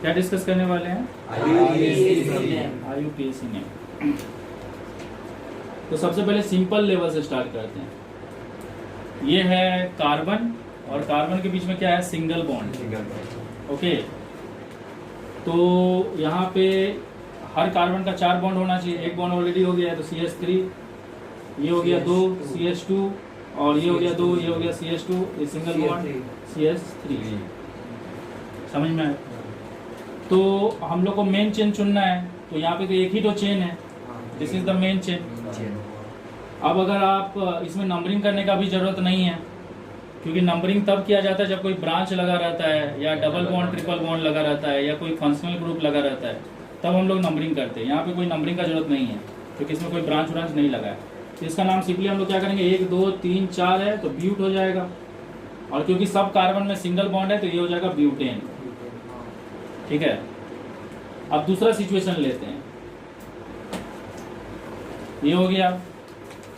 क्या डिस्कस करने वाले हैं? IUPAC name. तो सबसे पहले सिंपल लेवल से स्टार्ट करते हैं। ये है कार्बन और कार्बन के बीच में क्या है? Single bond. ओके, तो यहाँ पे हर कार्बन का 4 बॉन्ड होना चाहिए। एक बॉन्ड ऑलरेडी हो गया है तो CH3, ये हो गया 2 CH2 और ये हो गया 2, ये हो गया CH2, ये सिंगल बॉन्ड CH3। समझ में आया? तो हम लोग को मेन चेन चुनना है, तो यहाँ पे तो एक ही तो चेन है, this is the main chain. अब अगर आप इसमें नंबरिंग करने का भी जरूरत नहीं है, क्योंकि नंबरिंग तब किया जाता है जब कोई ब्रांच लगा रहता है या डबल बॉन्ड ट्रिपल बॉन्ड लगा रहता है या कोई फंक्शनल ग्रुप लगा रहता है, तब हम लोग नंबरिंग करते हैं। यहाँ पे कोई नंबरिंग का जरूरत नहीं है क्योंकि इसमें कोई ब्रांच नहीं लगा है। तो इसका नाम सिंपली हम लोग क्या करेंगे, 1 2 3 4 है तो ब्यूट हो जाएगा, और क्योंकि सब कार्बन में सिंगल बॉन्ड है तो ये हो जाएगा ब्यूटेन। ठीक है, अब दूसरा सिचुएशन लेते हैं। ये हो गया,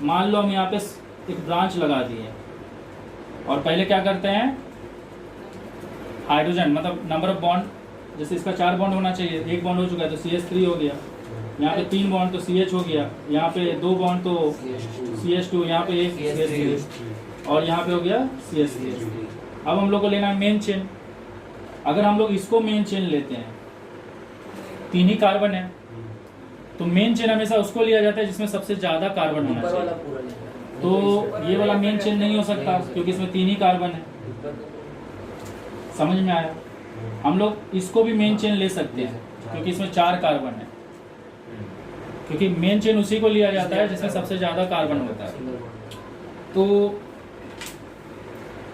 मान लो हम यहाँ पे एक ब्रांच लगा दिए और पहले क्या करते हैं, हाइड्रोजन मतलब नंबर ऑफ बॉन्ड, जैसे इसका 4 बॉन्ड होना चाहिए, 1 बॉन्ड हो चुका है तो CH3 हो गया, यहाँ पे 3 बॉन्ड तो CH हो गया, यहाँ पे 2 बॉन्ड तो CH2, यहाँ पे 1 CH3 और यहाँ पे हो गया CH3। अब हम लोग को लेना है मेन चेन। अगर हम लोग इसको मेन चेन लेते हैं, 3 ही कार्बन है, तो मेन चेन हमेशा उसको लिया जाता है जिसमें सबसे ज्यादा कार्बन होना चाहिए। तो ये वाला मेन चेन नहीं हो सकता क्योंकि इसमें 3 ही कार्बन है। समझ में आया? हम लोग इसको भी मेन चेन ले सकते हैं क्योंकि इसमें 4 कार्बन है, क्योंकि मेन चेन उसी को लिया जाता है जिसमें सबसे ज्यादा कार्बन होता है। तो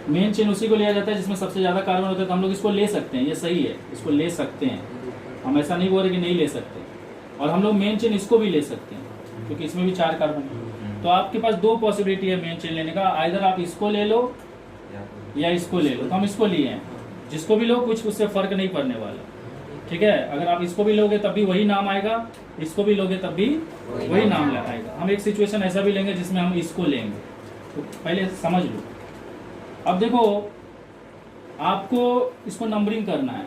मेन चेन उसी को लिया जाता है जिसमें सबसे ज्यादा कार्बन होता है, तो हम लोग इसको ले सकते हैं। ये सही है, इसको ले सकते हैं, हम ऐसा नहीं बोल रहे कि नहीं ले सकते। और हम लोग मेन चेन इसको भी ले सकते हैं क्योंकि इसमें भी 4 कार्बन है। तो आपके पास 2 पॉसिबिलिटी है मेन चेन लेने का, आइदर आप इसको ले लो या इसको ले लो। तो हम इसको लिए हैं, जिसको भी लो कुछ उससे फर्क नहीं पड़ने वाला। ठीक है, अगर आप इसको भी लोगे तब भी वही नाम आएगा, इसको भी लोगे तब भी वही नाम आएगा। हम एक सिचुएशन ऐसा भी लेंगे जिसमें हम इसको लेंगे, तो पहले समझ लो। अब देखो, आपको इसको नंबरिंग करना है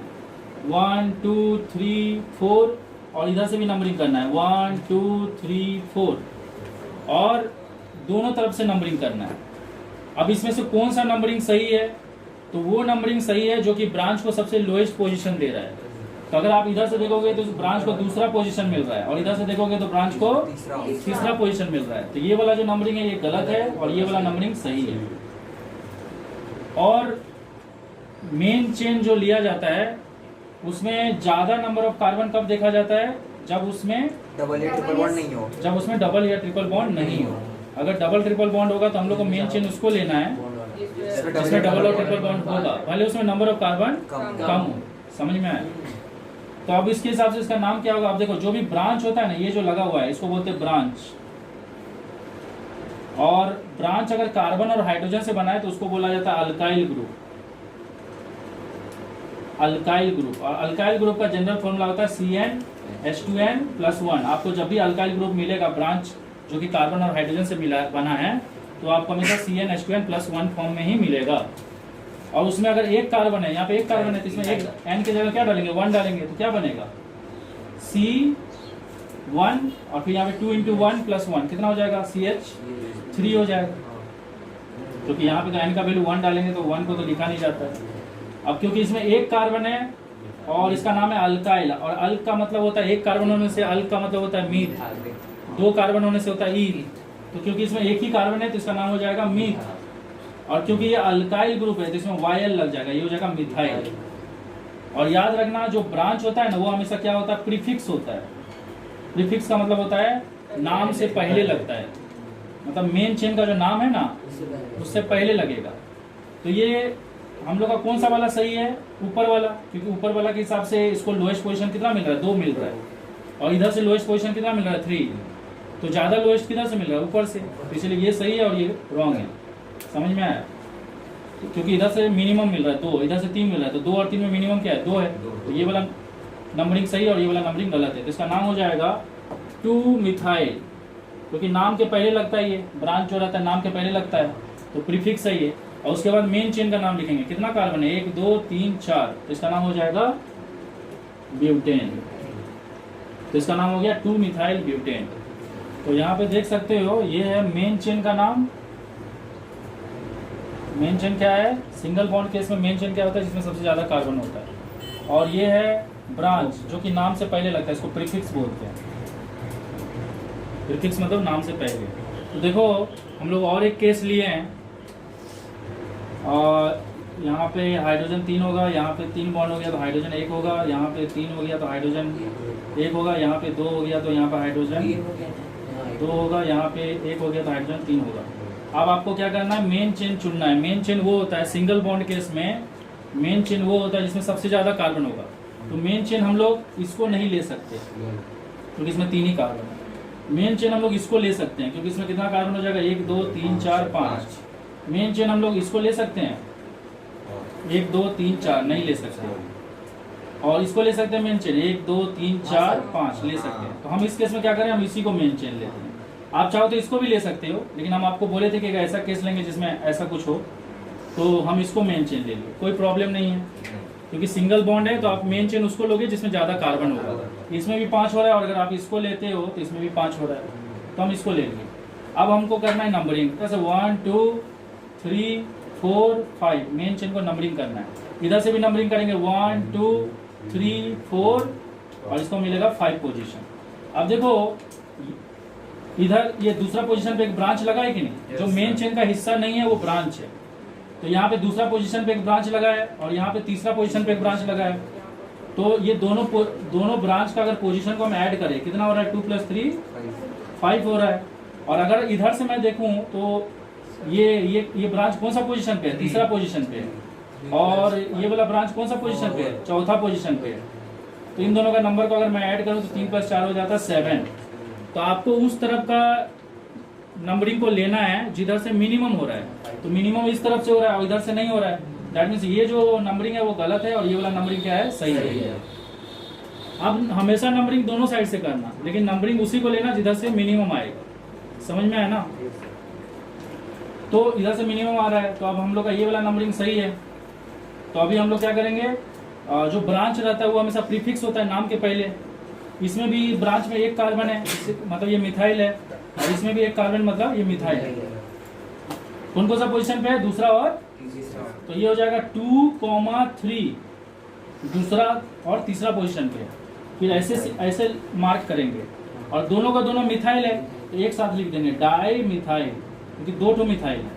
1 2 3 4 और इधर से भी नंबरिंग करना है 1 2 3 4 और दोनों तरफ से नंबरिंग करना है। अब इसमें से कौन सा नंबरिंग सही है, तो वो नंबरिंग सही है जो कि ब्रांच को सबसे लोएस्ट पोजीशन दे रहा है। तो अगर आप इधर से देखोगे तो ब्रांच को दूसरा पोजीशन मिल रहा है और इधर से देखोगे तो ब्रांच को तीसरा पोजीशन मिल रहा है। तो ये वाला जो नंबरिंग है ये गलत है और ये वाला नंबरिंग सही है। और मेन चेन जो लिया जाता है उसमें ज्यादा नंबर ऑफ कार्बन कब देखा जाता है, जब उसमें डबल या ट्रिपल बॉन्ड नहीं हो। जब उसमें डबल या ट्रिपल बॉन्ड नहीं हो। अगर डबल ट्रिपल बॉन्ड होगा तो हम लोग को मेन चेन उसको लेना है जिसमें डबल और ट्रिपल बॉन्ड होगा, भले उसमें नंबर ऑफ कार्बन कम हो। समझ में आया? तो अब इसके हिसाब से इसका नाम क्या होगा। अब देखो, जो भी ब्रांच होता है ना, ये जो लगा हुआ है इसको बोलते हैं ब्रांच। और ब्रांच अगर कार्बन और हाइड्रोजन से बना है तो उसको बोला जाता है अल्काइल ग्रुप। अल्काइल ग्रुप, और अल्काइल ग्रुप का जनरल फॉर्मूला होता है CnH2n+1। आपको जब भी अल्काइल ग्रुप मिलेगा ब्रांच जो कि कार्बन और हाइड्रोजन से मिला बना है, तो आपको हमेशा CnH2n+1 फॉर्म में ही मिलेगा। और उसमें अगर एक कार्बन है, यहाँ पे एक कार्बन है, तो इसमें एक n की जगह क्या डालेंगे, 1 डालेंगे, तो क्या बनेगा C1 और फिर यहाँ पे 2 × 1+1 कितना हो जाएगा, CH3 हो जाएगा। क्योंकि यहाँ पे तो n का वैल्यू 1 डालेंगे तो 1 को तो लिखा नहीं जाता है। अब क्योंकि इसमें एक कार्बन है और इसका नाम है अल्काइल, और अल्क का मतलब होता है एक कार्बन होने से, अल्क का मतलब होता है मीथ, 2 कार्बन होने से होता है ईथ। तो क्योंकि इसमें एक ही कार्बन है तो इसका नाम हो जाएगा मीथ। और क्योंकि ये अल्काइल ग्रुप है तो इसमें YL लग जाएगा, ये हो जाएगा मिथाइल। और याद रखना, जो ब्रांच होता है ना वो हमेशा क्या होता है, प्रीफिक्स होता है। प्रीफिक्स का मतलब होता है नाम से पहले लगता है, मतलब मेन चेन का जो नाम है ना उससे पहले लगेगा। तो ये हम लोग का कौन सा वाला सही है, ऊपर वाला, क्योंकि ऊपर वाला के हिसाब से इसको लोएस्ट पोजीशन कितना मिल रहा है, 2 मिल रहा है, और इधर से लोएस्ट पोजीशन कितना मिल रहा है, 3। तो ज्यादा लोएस्ट किधर से मिल रहा है, ऊपर से। तो इसलिए ये सही है और ये रॉन्ग है। समझ में आया? तो क्योंकि इधर से मिनिमम मिल रहा है 2, इधर से 3 मिल रहा है, तो 2 और 3 में मिनिमम क्या है, 2 है। तो ये वाला नंबरिंग सही है और ये वाला नंबरिंग गलत है। तो इसका नाम हो जाएगा 2-मिथाइल, क्योंकि नाम के पहले लगता है, ये ब्रांच जो रहता है नाम के पहले लगता है, तो प्रीफिक्स सही है। और उसके बाद मेन चेन का नाम लिखेंगे, कितना कार्बन है, 1 2 3 4, तो इसका नाम हो जाएगा ब्यूटेन। तो इसका नाम हो गया 2 मिथाइल ब्यूटेन। तो यहाँ पे देख सकते हो ये है मेन चेन का नाम। मेन चेन क्या है? सिंगल बॉन्ड केस में मेन चेन क्या होता है? जिसमें सबसे ज्यादा कार्बन होता है। और ये है ब्रांच, जो कि नाम से पहले लगता है, इसको प्रीफिक्स बोलते हैं। प्रीफिक्स मतलब नाम से पहले। तो देखो हम लोग और एक केस लिए हैं, और यहाँ पे हाइड्रोजन 3 होगा, यहाँ पे 3 बॉन्ड हो गया तो हाइड्रोजन 1 होगा, यहाँ पे 3 हो गया तो हाइड्रोजन 1 होगा, यहाँ पे 2 हो गया तो यहाँ पे हाइड्रोजन 2 होगा, यहाँ पे 1 हो गया तो हाइड्रोजन 3 होगा। अब आपको क्या करना है? मेन चेन चुनना है। मेन चेन वो होता है सिंगल बॉन्ड केस में, मेन चेन वो होता है जिसमें सबसे ज्यादा कार्बन होगा। तो मेन चेन हम लोग इसको नहीं ले सकते क्योंकि इसमें 3 ही कार्बन है। मेन चेन हम लोग इसको ले सकते हैं क्योंकि इसमें कितना कार्बन हो जाएगा? 1 2 3 4 5। मेन चेन हम लोग इसको ले सकते हैं, 1 2 3 4 नहीं ले सकते। और इसको ले सकते हैं मेन चेन, 1 2 3 4 5 ले सकते हैं। तो हम इस केस में क्या करें? हम इसी को मेन चेन लेते हैं। आप चाहो तो इसको भी ले सकते हो, लेकिन हम आपको बोले थे कि अगर ऐसा केस लेंगे जिसमें ऐसा कुछ हो तो हम इसको मेन चेन ले लें, कोई प्रॉब्लम नहीं है। क्योंकि सिंगल बॉन्ड है तो आप मेन चेन उसको लोगे जिसमें ज्यादा कार्बन होगा। इसमें भी 5 हो रहा है, और अगर आप इसको लेते हो तो इसमें भी 5 हो रहा है, तो हम इसको ले लेंगे। अब हमको करना है नंबरिंग, जैसे 1 2 3 4 5 मेन चेन को नंबरिंग करना है। इधर से भी नंबरिंग करेंगे 1 2 3 4 और इसको मिलेगा 5 पोजीशन। अब देखो इधर ये दूसरा पोजीशन पे एक ब्रांच लगा है कि नहीं? जो मेन चेन का हिस्सा नहीं है वो ब्रांच है। तो यहाँ पे दूसरा पोजीशन पे एक ब्रांच लगा है और यहाँ पे तीसरा पोजीशन पे एक ब्रांच लगा है। तो ये दोनों ब्रांच का अगर पोजीशन को हम ऐड करें, कितना हो रहा है? 2 + 3 5 हो रहा है। और अगर इधर से मैं देखूं तो ये ब्रांच कौन सा पोजीशन पे है? तीसरा पोजीशन पे है। और ये वाला ब्रांच कौन सा पोजीशन पे है? चौथा पोजीशन पे है। तो इन दोनों का नंबर को अगर मैं ऐड करूं तो 3 + 4 हो जाता है 7। तो आपको उस तरफ का नंबरिंग को लेना है जिधर से मिनिमम हो रहा है। तो मिनिमम इस तरफ से हो रहा है और इधर से नहीं हो रहा है, दैट मीन्स ये जो नंबरिंग है वो गलत है और ये वाला नंबरिंग क्या है? सही है। अब हमेशा नंबरिंग दोनों साइड से करना, लेकिन नंबरिंग उसी को लेना जिधर से मिनिमम आएगा। समझ में आया ना? तो इधर से मिनिमम आ रहा है, तो अब हम लोग का ये वाला नंबरिंग सही है। तो अभी हम लोग क्या करेंगे? जो ब्रांच रहता है वो हमेशा प्रीफिक्स होता है नाम के पहले। इसमें भी ब्रांच में एक कार्बन है, मतलब ये मिथाइल है, और इसमें भी एक कार्बन मतलब ये मिथाइल है। कौन कौन सा पोजीशन पे है? दूसरा और तो ये हो जाएगा 2, 3 दूसरा और तीसरा पोजीशन पे। फिर ऐसे मार्क करेंगे, और दोनों का दोनों मिथाइल है तो एक साथ लिख देंगे डाई मिथाइल, क्योंकि 2 मिथाइल है।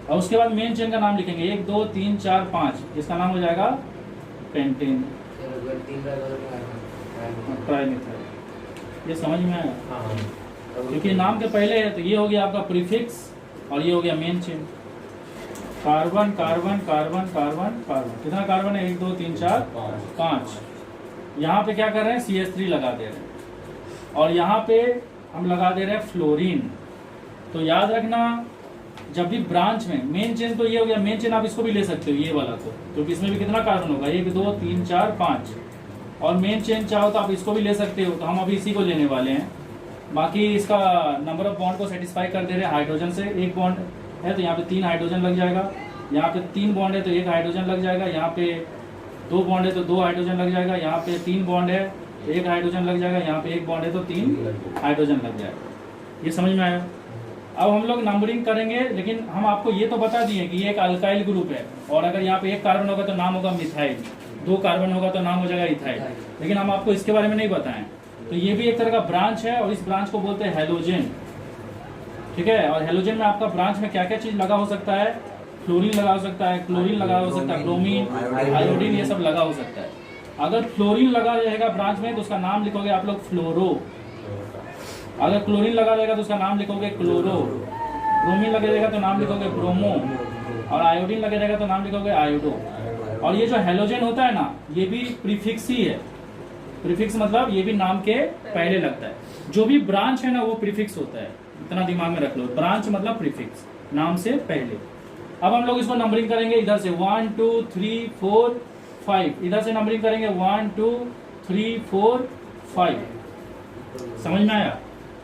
और उसके बाद मेन चेन का नाम लिखेंगे 1 2 3 4 5, इसका नाम हो जाएगा पेंटेन, ट्राइमिथाइल। ये समझ में आया? क्योंकि नाम के पहले है तो ये हो गया आपका प्रीफिक्स और ये हो गया main chain. Carbon carbon carbon carbon carbon, कितना कार्बन है? 1 2 3 4 5। यहाँ पे क्या कर रहे हैं? CH3 लगा दे रहे हैं, और यहाँ पे हम लगा दे रहे हैं फ्लोरीन। तो याद रखना, जब भी ब्रांच में मेन चेन, तो ये हो गया मेन चेन, आप इसको भी ले सकते हो ये वाला, तो क्योंकि इसमें भी कितना कार्बन होगा? 1 2 3 4 5। और मेन चेन चाहो तो आप इसको भी ले सकते हो, तो हम अभी इसी को लेने वाले हैं। बाकी इसका नंबर ऑफ बॉन्ड को सेटिस्फाई कर दे रहे हैं हाइड्रोजन से। 1 बॉन्ड है तो यहाँ पे 3 हाइड्रोजन लग जाएगा, यहाँ पे 3 बॉन्ड है तो 1 हाइड्रोजन लग जाएगा, यहाँ पे 2 बॉन्ड है तो 2 हाइड्रोजन लग जाएगा, यहाँ पे 3 बॉन्ड है तो 1 हाइड्रोजन लग जाएगा, यहाँ पे 1 बॉन्ड है तो 3 हाइड्रोजन लग जाएगा। ये समझ में आया? अब हम लोग नंबरिंग करेंगे, लेकिन हम आपको ये तो बता दिए कि ये एक अल्काइल ग्रुप है, और अगर यहाँ पे 1 कार्बन होगा तो नाम होगा मिथाइल, 2 कार्बन होगा तो नाम हो जाएगा इथाइल। लेकिन हम आपको इसके बारे में नहीं बताएं। तो ये भी एक तरह का ब्रांच है, और इस ब्रांच को बोलते हैं हेलोजन। ठीक है? और हेलोजन में आपका ब्रांच में क्या क्या चीज लगा हो सकता है? फ्लोरीन लगा हो सकता है, क्लोरीन लगा हो सकता है, ब्रोमीन, आयोडीन, ये सब लगा हो सकता है। अगर फ्लोरीन लगा रहेगा ब्रांच में तो उसका नाम लिखोगे आप लोग फ्लोरो। अगर क्लोरीन लगा रहेगा तो उसका नाम लिखोगे क्लोरो। ब्रोमीन लगे रहेगा तो नाम लिखोगे ब्रोमो, और आयोडीन लगे रहेगा तो नाम लिखोगे आयोडो। और ये जो हेलोजन होता है ना, ये भी प्रीफिक्स ही है। प्रीफिक्स मतलब ये भी नाम के पहले लगता है। जो भी ब्रांच है ना वो प्रीफिक्स होता है, इतना दिमाग में रख लो। ब्रांच मतलब प्रीफिक्स, नाम से पहले। अब हम लोग इसको नंबरिंग करेंगे इधर से 1 2 3 4 5, इधर से नंबरिंग करेंगे 1 2 3 4 5। समझ में आया?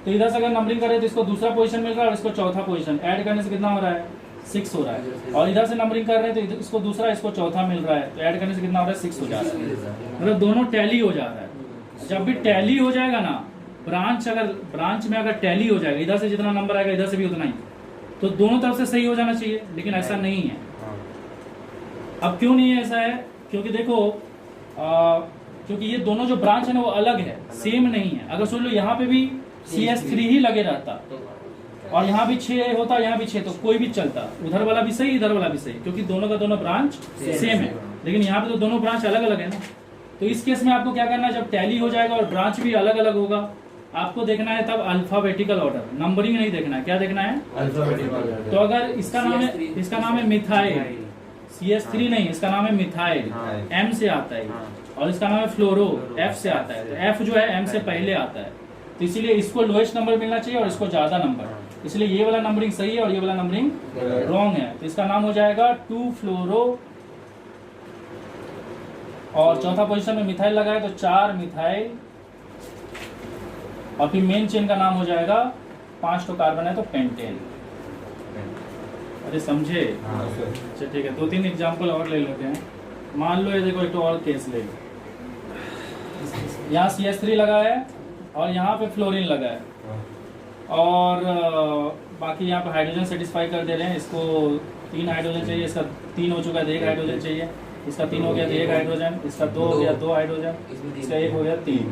तो इधर से अगर नंबरिंग करें तो इसको दूसरा पोजीशन मिल रहा है और इसको चौथा पोजीशन। ऐड करने से कितना हो रहा है? 6 हो रहा है, और इधर से नंबरिंग कर रहे हैं तो इसको दूसरा, इसको चौथा मिल रहा है, तो ऐड करने से कितना हो रहा है? 6 हो जा रहा है। मतलब दोनों टैली हो जा रहा है। जब भी टैली हो जाएगा ना, ब्रांच में अगर टैली हो जाएगा, इधर से जितना नंबर आएगा इधर से भी उतना ही, तो दोनों तरफ से सही हो जाना चाहिए, लेकिन ऐसा नहीं है। अब क्यों नहीं है ऐसा है? क्योंकि देखो क्योंकि ये दोनों जो ब्रांच है ना वो अलग है, सेम नहीं है। अगर सोच लो यहाँ पे भी CS3 ही लगे रहता और यहाँ भी 6 होता, यहाँ भी 6, तो कोई भी चलता, उधर वाला भी सही इधर वाला भी सही, क्योंकि दोनों का दोनों ब्रांच सेम है। लेकिन यहाँ पे तो दोनों ब्रांच अलग अलग है ना। तो इस केस में आपको क्या करना है, जब टैली हो जाएगा और ब्रांच भी अलग अलग होगा, आपको देखना है तब अल्फाबेटिकल ऑर्डर, नंबरिंग नहीं देखना है। क्या देखना है? अल्फाबेटिकल। तो अगर इसका नाम है मिथाइल, CS3 नहीं, इसका नाम है मिथाइल, M से आता है, और इसका नाम है फ्लोरो, F से आता है। तो F जो है M से पहले आता है, तो इसीलिए इसको लोएस्ट नंबर मिलना चाहिए और इसको ज्यादा नंबर, इसलिए ये वाला नंबरिंग सही है और ये वाला नंबरिंग रॉन्ग है। तो इसका नाम हो जाएगा 2 फ्लोरो, और चौथा पोजीशन में मिथाइल लगा है तो 4 मिथाइल, और फिर मेन चेन का नाम हो जाएगा 5 तो कार्बन है तो पेंटेन। अरे समझे? अच्छा ठीक है, 2-3 एग्जांपल और ले लेते हैं। मान लो ये देखो, एक तो और केस ले, यहाँ CS3 लगा है और यहाँ पे फ्लोरीन लगा है, और बाकी यहाँ पे हाइड्रोजन सेटिस्फाई कर दे रहे हैं। इसको 3 हाइड्रोजन चाहिए, इसका 3 हो चुका है तो 1 हाइड्रोजन चाहिए, इसका 3 हो गया तो 1 हाइड्रोजन, इसका 2 हो गया 2 हाइड्रोजन, इसका 1 हो गया 3।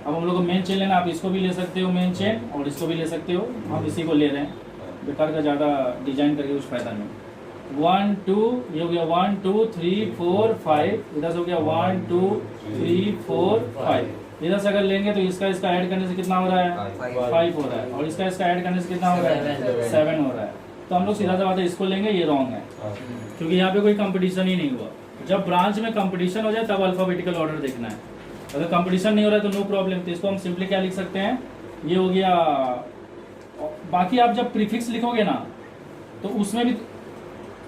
अब हम लोग को मेन चेन लेना, आप इसको भी ले सकते हो मेन चेन, और इसको भी ले सकते हो, हम इसी को ले रहे हैं, बेकार का ज़्यादा डिजाइन करके कुछ फायदा नहीं। 1 2 ये हो गया 1 2 3 4 5, इधर से हो गया 1 2 3 4 5। इधर से अगर लेंगे तो इसका ऐड करने से कितना हो रहा है? 5 हो रहा है, और इसका ऐड करने से कितना हो रहा है? 7 हो रहा है। तो हम लोग सीधा सा बात है, इसको लेंगे, ये रॉन्ग है, क्योंकि यहाँ पे कोई कंपटीशन ही नहीं हुआ। जब ब्रांच में कंपटीशन हो जाए तब अल्फाबेटिकल ऑर्डर देखना है, अगर कंपटीशन नहीं हो रहा है तो नो प्रॉब्लम। तो इसको हम सिंपली क्या लिख सकते हैं, ये हो गया। बाकी आप जब प्रीफिक्स लिखोगे ना तो उसमें भी,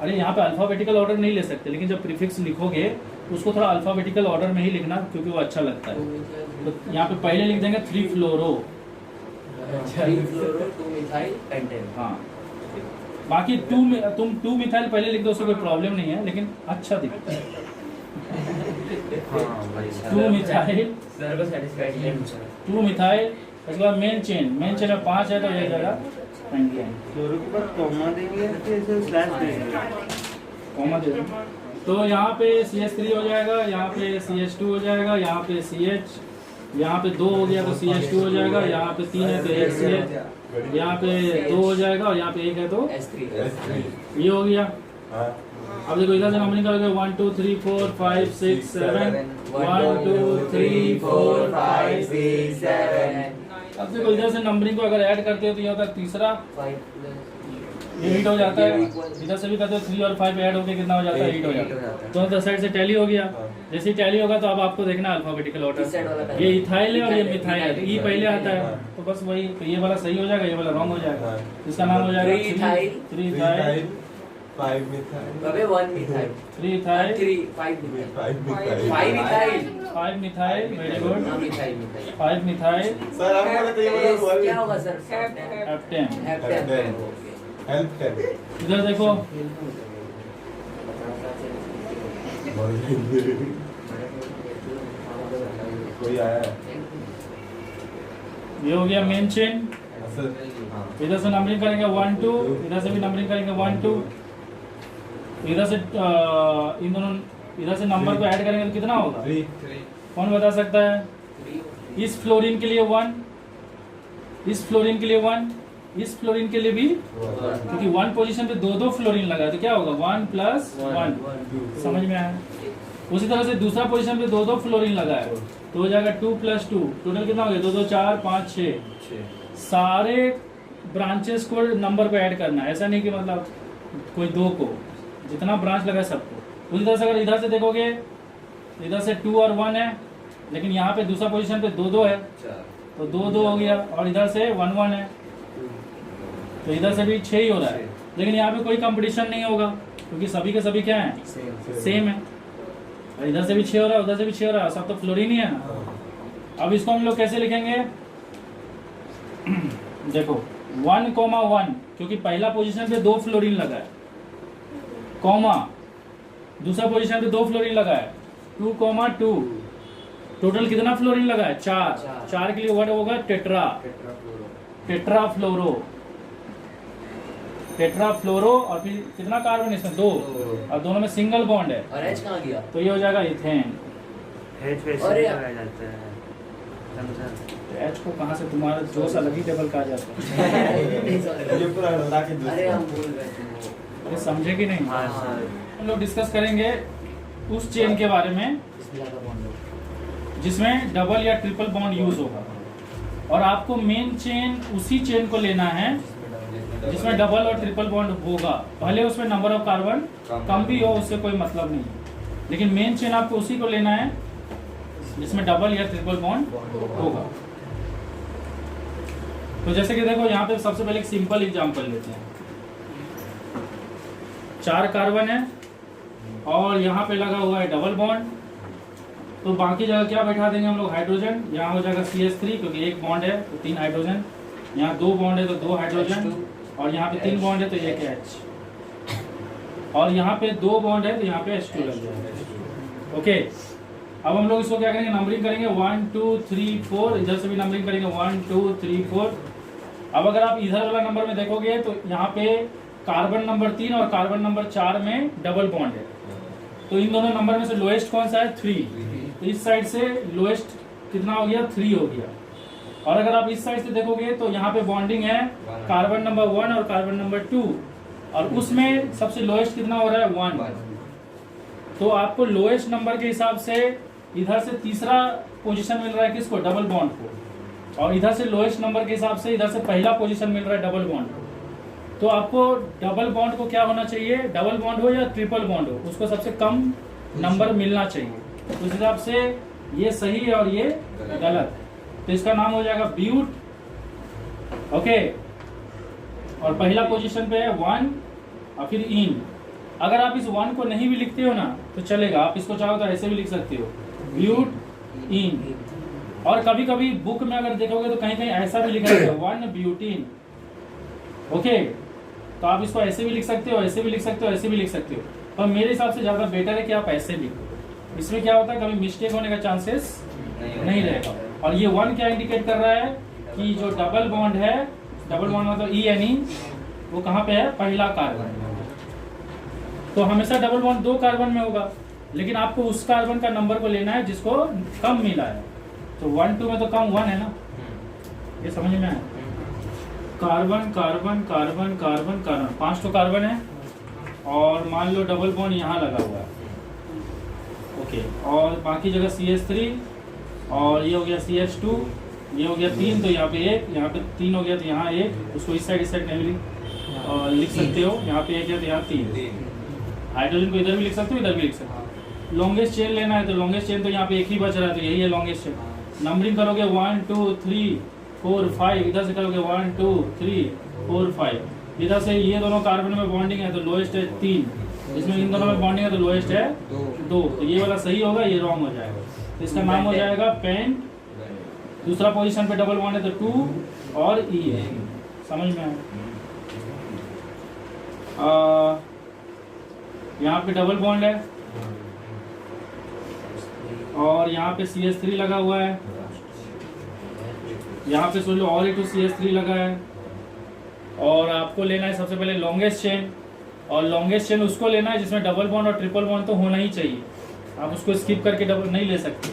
अरे यहाँ पे अल्फाबेटिकल ऑर्डर नहीं ले सकते, लेकिन जब प्रीफिक्स लिखोगे तो उसको थोड़ा अल्फाबेटिकल ऑर्डर में ही लिखना, क्योंकि वो अच्छा लगता है। तो यहाँ पे पहले लिख देंगे 3 फ्लोरो, 2 मिथाइल पेंटेन। हाँ, बाकी तुम 2 मिथाइल पहले लिख दो, उससे कोई प्रॉब्लम नहीं है, लेकिन अच्छा दिखता है। 2 मिथाइल, 2 मिथाइल। उसके बाद मेन चेन में 5 है तो ये जगह पेंटेन, कॉमा देंगे या स्लैश देंगे? कॉमा दे दो। तो यहाँ पे CH3 हो जाएगा, यहाँ पे CH2 हो जाएगा, यहाँ पे CH, यहाँ पे 2 हो गया तो CH2 हो जाएगा, यहाँ पे 3 है तो 1 CH, यहाँ पे 2 हो जाएगा और यहाँ पे 1 है तो S3। ये हो गया। अब देखो इधर से नंबरिंग करोगे 1 2 3 4 5 6 7, 1 2 3 4 5 6 7। अब देखो इधर से नंबरिंग को अगर ऐड करते हो तो ये होता है तीसरा, ये 8 हो जाता है। इधर से भी करते हो 3 और 5 ऐड होके कितना हो जाता है? 8 हो जाता है। तो दोनों साइड से टैली हो गया। जैसे ही टैली होगा तो अब आपको देखना अल्फाबेटिकल ऑर्डर, ये इथाइल है और ये मिथाइल है, तो ई पहले आता है, तो बस वही, तो ये वाला सही हो जाएगा, ये वाला रॉन्ग हो जाएगा। इसका नाम हो जाएगा 3 इथाइल, 5 मिथाइल, अबे 1 methyl, 3 ethyl, 5 methyl, 5 methyl, very good, methyl 5 methyl. Sir हम बोले तो ये वाला क्या होगा सर? F10। हेल्प कर। इधर देखो, कोई आया है? ये हो गया मेन चेन। सर इधर से नंबरिंग करेंगे 1 2, इधर से भी नंबरिंग करेंगे 1 2, इधर से इन दोनों, इधर से नंबर को ऐड करेंगे तो कितना होगा? 3। कौन बता सकता है? इस फ्लोरीन के लिए 1, इस फ्लोरीन के लिए 1, इस फ्लोरीन के लिए भी, क्योंकि 1 पोजीशन पे 2 फ्लोरीन लगा है तो क्या होगा? 1 + 1। समझ में आया? उसी तरह से दूसरा पोजीशन पे 2 फ्लोरीन लगा है तो हो जाएगा 2 + 2, टोटल कितना हो गया? 2 2 4 5 6। सारे ब्रांचेस को नंबर को ऐड करना है, ऐसा नहीं कि मतलब कोई 2 को, जितना ब्रांच लगा है सबको। उसी तरह से अगर इधर से देखोगे, इधर से 2 और 1 है, लेकिन यहाँ पे दूसरा पोजीशन पे 2 2 है तो 2 2 हो गया, और इधर से 1 1 है तो इधर से भी 6 ही हो रहा है। लेकिन यहाँ पे कोई कंपटीशन नहीं होगा, क्योंकि सभी के सभी क्या है? सेम है। और इधर से भी 6 हो रहा है, उधर से भी 6 हो रहा है, सब तो फ्लोरीन ही है ना। अब इसको हम लोग कैसे लिखेंगे? देखो 1, 1, क्योंकि पहला पोजीशन पे 2 फ्लोरीन लगा है कॉमा, दूसरा पोजीशन पे 2 फ्लोरीन लगा है, 2,2, टोटल कितना फ्लोरीन लगा है? 4। 4 के लिए वर्ड होगा टेट्रा, टेट्राफ्लोरो, टेट्राफ्लोरो। और फिर कितना कार्बन है इसमें? 2, और दोनों में सिंगल बॉन्ड है, और H कहाँ गया? तो ये हो जाएगा इथेन। H वैसे अरे लगाया जाता है, समझा? तो H को कहाँ से तुम्हारा जोश अलग ही टेबल का आ जाता है। ये पूरा लगा के दूसरा। अरे हम बोल रहे थे वो। ये समझे कि नहीं? हाँ सर। हम लोग डिस्कस करेंगे उस चेन के बारे में बिस्मिल्लाह का बॉन्ड हो। जिसमें डबल या ट्रिपल बॉन्ड यूज होगा, और आपको मेन चेन उसी चेन को लेना है जिसमें डबल और ट्रिपल बॉन्ड होगा। भले उसमें नंबर ऑफ कार्बन कम भी हो, उससे कोई मतलब नहीं है, लेकिन मेन चेन आपको उसी को लेना है जिसमें डबल या ट्रिपल बॉन्ड होगा। तो जैसे कि देखो यहाँ पे सबसे पहले एक सिंपल एग्जांपल लेते हैं। 4 कार्बन है और यहाँ पे लगा हुआ है डबल बॉन्ड, तो बाकी जगह क्या बैठा देंगे हम लोग? हाइड्रोजन। यहाँ हो जाएगा CH3 क्योंकि 1 बॉन्ड है तो 3 हाइड्रोजन, यहाँ 2 बॉन्ड है तो 2 हाइड्रोजन, और यहाँ पे 3 बॉन्ड है तो 1 H, और यहाँ पे 2 बॉन्ड है तो यहाँ पे H2 लग जाएगा। ओके, अब हम लोग इसको क्या करेंगे? नंबरिंग करेंगे 1 2 3 4, इधर से भी नंबरिंग करेंगे 1 2 3 4। अब अगर आप इधर वाला नंबर में देखोगे तो यहाँ पे कार्बन नंबर 3 और कार्बन नंबर 4 में डबल बॉन्ड है, तो इन दोनों नंबर में से लोएस्ट कौन सा है? 3। तो इस साइड से लोएस्ट कितना हो गया? 3 हो गया। और अगर आप इस साइड से देखोगे तो यहाँ पे बॉन्डिंग है कार्बन नंबर 1 और कार्बन नंबर 2, और उसमें सबसे लोएस्ट कितना हो रहा है? 1। तो आपको लोएस्ट नंबर के हिसाब से इधर से तीसरा पोजीशन मिल रहा है किसको? डबल बॉन्ड को, और इधर से लोएस्ट नंबर के हिसाब से इधर से पहला पोजीशन मिल रहा है डबल बॉन्ड को। तो आपको डबल बॉन्ड को क्या होना चाहिए? डबल बॉन्ड हो या ट्रिपल बॉन्ड हो, उसको सबसे कम नंबर मिलना चाहिए। तो उस हिसाब से ये सही है और ये गलत है, तो इसका नाम हो जाएगा ब्यूट। ओके, और पहला पोजीशन पे है 1 और फिर इन। अगर आप इस 1 को नहीं भी लिखते हो ना तो चलेगा, आप इसको चाहो तो ऐसे भी लिख सकते हो, ब्यूट इन। और कभी कभी बुक में अगर देखोगे तो कहीं कहीं ऐसा भी लिखा है 1 ब्यूटीन। ओके, तो आप इसको ऐसे भी लिख सकते हो, ऐसे भी लिख सकते हो, ऐसे भी लिख सकते हो, पर मेरे हिसाब से ज्यादा बेटर है कि आप ऐसे लिखो। इसमें क्या होता है, कभी मिस्टेक होने का चांसेस नहीं रहेगा। और ये 1 क्या इंडिकेट कर रहा है कि जो डबल बॉन्ड है, डबल बॉन्ड मतलब E वो कहाँ पे है? पहला कार्बन। तो हमेशा डबल बॉन्ड 2 कार्बन में होगा, लेकिन आपको उस कार्बन का नंबर को लेना है जिसको कम मिला है। तो 1 2 में तो कम 1 है ना, ये समझ में आया? Carbon carbon carbon carbon carbon 5 तो कार्बन है, और मान लो डबल बॉन्ड यहाँ लगा हुआ है। ओके, और बाकी जगह CH3, और ये हो गया CH2, ये हो गया 3, तो यहाँ पे 1, यहाँ पे 3 हो गया तो यहाँ 1, उसको इस साइड नहीं लिख सकते हो, यहाँ पे 1 है तो यहाँ 3। हाइड्रोजन को इधर भी लिख सकते हो, इधर भी लिख सकते हो। लॉन्गेस्ट चेन लेना है तो लॉन्गेस्ट चेन तो यहाँ पे एक ही बच रहा है, तो यही है लॉन्गेस्ट चेन। नंबरिंग करोगे 1 2 3 4 5, इधर से करोगे 1 2 3 4 5। इधर से ये दोनों कार्बन में बॉन्डिंग है तो लोएस्ट है 3, इसमें इन दोनों में बॉन्डिंग है तो लोएस्ट है 2। तो ये वाला सही होगा, ये रॉन्ग हो जाएगा, तो इसका नाम हो जाएगा पेंट। दूसरा पोजीशन पे डबल बॉन्ड है तो 2 और E है। समझ में आया? यहाँ पे डबल बॉन्ड है और यहाँ पे CH3 लगा हुआ है, यहाँ पे सोच लो और एक CH3 लगा है, और आपको लेना है सबसे पहले लॉन्गेस्ट चेन, और लॉन्गेस्ट चेन उसको लेना है जिसमें डबल बॉन्ड और ट्रिपल बॉन्ड तो होना ही चाहिए, आप उसको स्किप करके डबल नहीं ले सकते।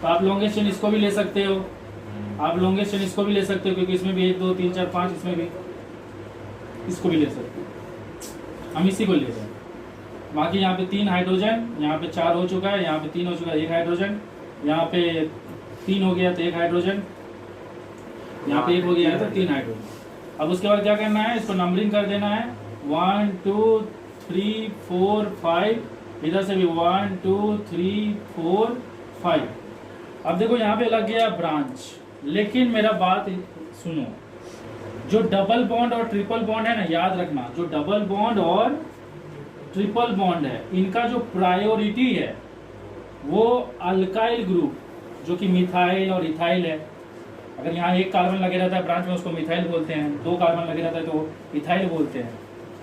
तो आप लॉन्गेस्ट चेन इसको भी ले सकते हो, आप लॉन्गेस्ट चेन इसको भी ले सकते हो, क्योंकि इसमें भी 1 2 3 4 5, इसमें भी इसको भी ले सकते हो, हम इसी को ले रहे हैं। बाकी यहाँ पे 3 हाइड्रोजन, यहाँ पे 4 हो चुका है, यहाँ पे 3 हो चुका है, 1 हाइड्रोजन, यहाँ पे 3 हो गया तो 1 हाइड्रोजन, यहाँ पे 1 हो गया है तो 3 हाइड्रोजन। अब उसके बाद क्या करना है, इसको नंबरिंग कर देना है 1 2 3 4 5, इधर से भी 1 2 3 4 5। अब देखो यहाँ पे लग गया ब्रांच, लेकिन मेरा बात सुनो, जो डबल बॉन्ड और ट्रिपल बॉन्ड है ना, याद रखना, जो डबल बॉन्ड और ट्रिपल बॉन्ड है, इनका जो प्रायोरिटी है वो अल्काइल ग्रुप, जो कि मिथाइल और इथाइल है। अगर यहाँ 1 कार्बन लगे रहता है ब्रांच में, उसको मिथाइल बोलते हैं, 2 कार्बन लगे रहता है तो इथाइल बोलते हैं,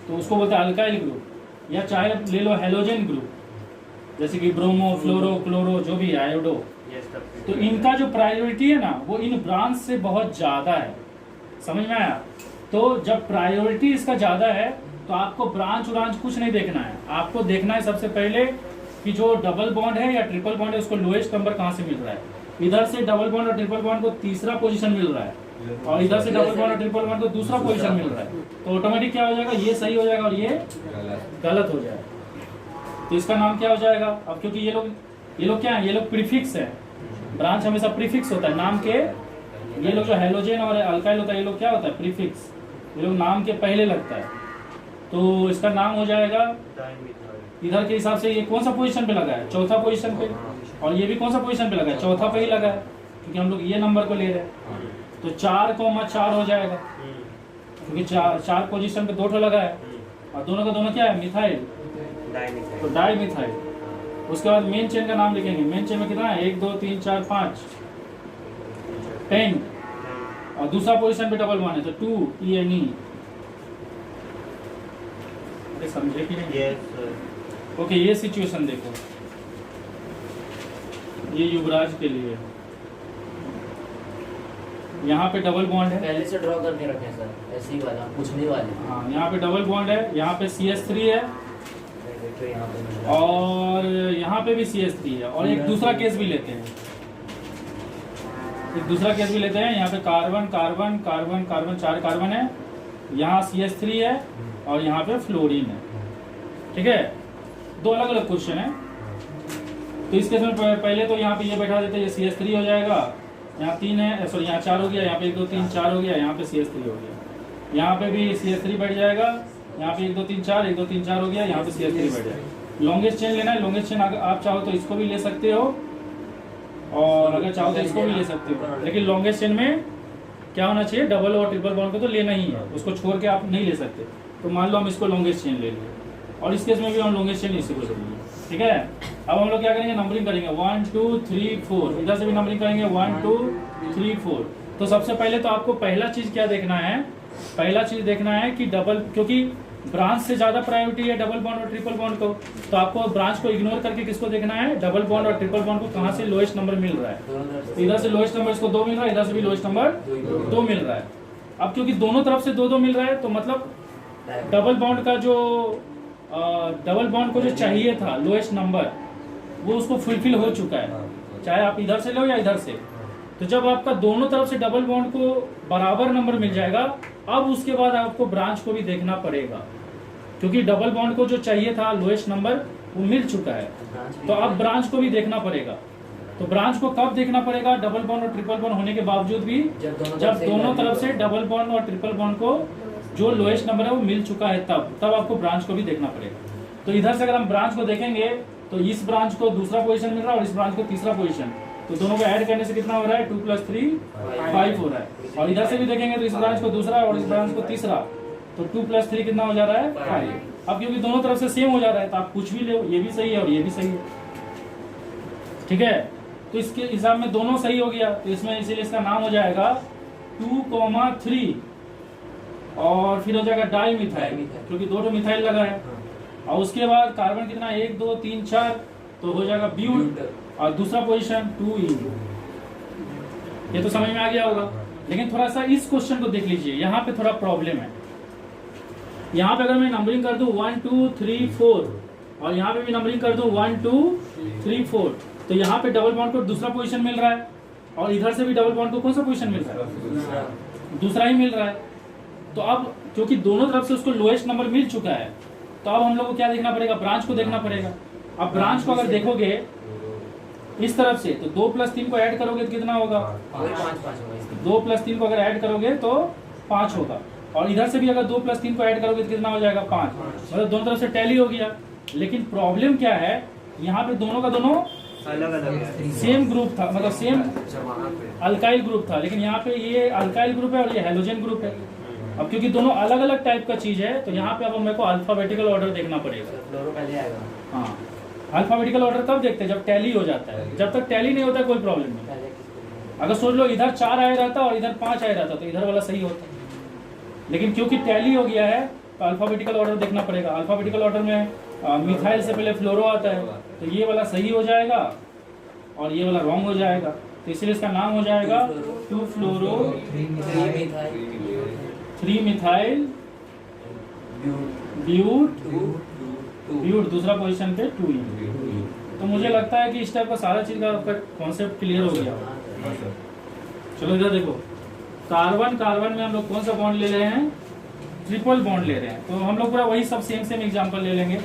तो उसको बोलते हैं अल्काइल ग्रुप। या चाहे ले लो हेलोजन ग्रुप, जैसे कि ब्रोमो, फ्लोरो, क्लोरो, जो भी है, आयोडो, तो इनका जो प्रायोरिटी है ना वो इन ब्रांच से बहुत ज़्यादा है। समझ में आया? तो जब प्रायोरिटी इसका ज़्यादा है तो आपको ब्रांच व्रांच कुछ नहीं देखना है, आपको देखना है सबसे पहले कि जो डबल बॉन्ड है या ट्रिपल बॉन्ड है उसको लोएस्ट नंबर कहाँ से मिल रहा है। इधर से डबल बॉन्ड और ट्रिपल बॉन्ड को तीसरा पोजीशन मिल रहा है और इधर से डबल बॉन्ड और ट्रिपल बॉन्ड को दूसरा पोजीशन मिल रहा है, तो ऑटोमेटिक क्या हो जाएगा, ये सही हो जाएगा और ये गलत हो जाएगा। तो इसका नाम क्या हो जाएगा? अब क्योंकि ये लोग क्या है, ये लोग प्रीफिक्स है, ब्रांच हमेशा प्रीफिक्स होता है नाम के। ये लोग जो हेलोजन और अल्काइल होता है ये लोग क्या होता है, प्रीफिक्स, ये लोग नाम के पहले लगता है। तो इसका नाम हो जाएगा इधर के हिसाब से, ये कौन सा पोजीशन पे लगा है, चौथा पोजीशन पे, और ये भी कौन सा पोजीशन पे लगा है, चौथा पे ही लगा है, क्योंकि हम लोग ये नंबर को ले रहे हैं। तो 4,4 हो जाएगा, क्योंकि चार पोजीशन पे 2 लगा है और दोनों का दोनों क्या है, मिथाइल, तो डाई मिथाइल। उसके बाद मेन चेन का नाम लिखेंगे, मेन चेन में कितना है, 1 2 3 4 5 10, और दूसरा पोजीशन पे डबल बॉन्ड है तो 2 समझे कि नहीं? ओके, ये सिचुएशन देखो, ये युवराज के लिए यहाँ पे डबल बॉन्ड है, पहले से ड्रॉ करके रखें सर, ऐसे ही वाला पूछने वाले। हाँ यहाँ पे डबल बॉन्ड है, यहाँ पे CH3 है देखो यहाँ पे और यहाँ पे भी CH3 है। और एक दूसरा केस भी लेते हैं, यहाँ पे carbon carbon carbon carbon 4 carbon है, यहाँ CH3 है और यहाँ पे फ्लोरीन है। ठीक है, 2 अलग अलग क्वेश्चन है। तो इस केस में पहले तो यहाँ पे ये बैठा देते हैं, ये CH3 हो जाएगा, यहाँ 3 है, सॉरी यहाँ 4 हो गया, यहाँ पे 1 2 3 4 हो गया, यहाँ पे CH3 हो गया, यहाँ पे भी CH3 बैठ जाएगा, यहाँ पे 1 2 3 4 1 2 3 4 हो गया, यहाँ पे CH3 बैठ जाएगा। लॉन्गेस्ट चेन लेना है, लॉन्गेस्ट चेन आप चाहो तो इसको भी ले सकते हो और अगर चाहो तो इसको भी ले सकते हो, लेकिन लॉन्गेस्ट चेन में क्या होना चाहिए, डबल और ट्रिपल बॉन्ड को तो लेना ही है, उसको छोड़ के आप नहीं ले सकते। तो मान लो हम इसको लॉन्गेस्ट चेन ले लिए और इस केस में भी हम लॉन्गेस्ट चेन इसी को ले लिए। ठीक है, अब हम लोग क्या करेंगे, नंबरिंग करेंगे 1 2 3 4, इधर से भी नंबरिंग करेंगे 1 2 3 4। तो सबसे पहले तो आपको पहला चीज क्या देखना है, पहला चीज देखना है कि डबल, क्योंकि ब्रांच से ज्यादा प्रायोरिटी है डबल बॉन्ड और ट्रिपल बॉन्ड को, तो आपको ब्रांच को इग्नोर करके किसको देखना है, डबल बॉन्ड और ट्रिपल बॉन्ड को कहाँ से लोएस्ट नंबर मिल रहा है। इधर से लोएस्ट नंबर इसको 2 मिल रहा है, इधर से भी लोएस्ट नंबर 2 मिल रहा है। अब क्योंकि दोनों तरफ से 2 2 मिल रहा है तो मतलब डबल बॉन्ड का जो डबल बॉन्ड को जो चाहिए था लोएस्ट नंबर वो उसको फुलफिल हो चुका है, चाहे आप इधर से लो या इधर से। तो जब आपका दोनों तरफ से डबल बॉन्ड को बराबर नंबर मिल जाएगा, अब उसके बाद आपको ब्रांच को भी देखना पड़ेगा, क्योंकि डबल बॉन्ड को जो चाहिए था लोएस्ट नंबर वो मिल चुका है, तो अब ब्रांच को भी देखना पड़ेगा। तो ब्रांच को कब देखना पड़ेगा, डबल बॉन्ड और ट्रिपल बॉन्ड होने के बावजूद भी, जब दोनों तरफ से डबल बॉन्ड और ट्रिपल बॉन्ड को जो लोएस्ट नंबर है वो मिल चुका है, तब आपको ब्रांच को भी देखना पड़ेगा। तो इधर से अगर हम ब्रांच को देखेंगे तो इस ब्रांच को दूसरा पोजीशन मिल रहा है और इस ब्रांच को तीसरा पोजीशन, तो दोनों को ऐड करने से कितना हो रहा है, 2 + 3 5 हो रहा है। और इधर से भी देखेंगे तो इस ब्रांच को दूसरा और इस ब्रांच को तीसरा, तो 2 + 3 कितना हो जा रहा है, 5। अब क्योंकि दोनों तरफ से सेम हो जा रहा है तो आप कुछ भी ले, ये भी सही है और ये भी सही है। ठीक है, तो इसके हिसाब में दोनों सही हो गया, तो इसमें इसीलिए इसका नाम हो जाएगा 2, 3 और फिर हो जाएगा डाई मिथाइल, क्योंकि 2 मिथाइल लगा है। और उसके बाद कार्बन कितना, 1 2 3 4, तो हो जाएगा ब्यूट और दूसरा पोजीशन 2E। ये तो समझ में आ गया होगा, लेकिन थोड़ा सा इस क्वेश्चन को देख लीजिए, यहाँ पे थोड़ा प्रॉब्लम है। यहाँ पे अगर मैं नंबरिंग कर दूं 1 2 3 4 और यहाँ पे भी नंबरिंग कर दूं 1 2 3 4, तो यहाँ पे डबल बॉन्ड को दूसरा पोजीशन मिल रहा है और इधर से भी डबल बॉन्ड को कौन सा पोजीशन मिल रहा है, दूसरा ही मिल रहा है। तो अब क्योंकि दोनों तरफ से उसको लोएस्ट नंबर मिल चुका है, तो अब हम लोग को क्या देखना पड़ेगा, ब्रांच को देखना पड़ेगा। अब ब्रांच को अगर देखोगे इस तरफ से, तो 2 + 3 को ऐड करोगे तो कितना होगा, 2 + 3 को अगर ऐड करोगे तो 5 होगा, और इधर से भी अगर 2 + 3 को ऐड करोगे तो कितना हो जाएगा, 5। मतलब दोनों तरफ से टैली हो गया। लेकिन प्रॉब्लम क्या है, यहाँ पे दोनों का दोनों अलग अलग सेम ग्रुप था, मतलब सेम अल्काइल ग्रुप था, लेकिन यहाँ पे ये अल्काइल ग्रुप है और ये हेलोजन ग्रुप है। अब क्योंकि दोनों अलग अलग टाइप का चीज है, तो यहाँ पे अब मेरे को अल्फाबेटिकल ऑर्डर देखना पड़ेगा। फ्लोरो पहले आएगा। हाँ, अल्फाबेटिकल ऑर्डर कब देखते हैं, जब टैली हो जाता है। जब तक टैली नहीं होता कोई प्रॉब्लम नहीं। अगर सोच लो इधर 4 आया रहता और इधर 5 आया रहता तो इधर वाला सही होता, लेकिन क्योंकि टैली हो गया है तो अल्फाबेटिकल ऑर्डर देखना पड़ेगा। अल्फाबेटिकल ऑर्डर में मिथाइल से पहले फ्लोरो आता है, तो ये वाला सही हो जाएगा और ये वाला रॉन्ग हो जाएगा, तो इसलिए इसका नाम हो जाएगा 2 फ्लोरो 3 मिथाइल ब्यूट, दूसरा पोजीशन पे 2 ई। तो मुझे लगता है कि इस टाइप का सारा चीज का आपका कॉन्सेप्ट क्लियर हो गया। चलो इधर देखो, कार्बन में हम लोग कौन सा बॉन्ड ले रहे हैं, ट्रिपल बॉन्ड ले रहे हैं। तो हम लोग पूरा वही सब सेम एग्जांपल ले लेंगे,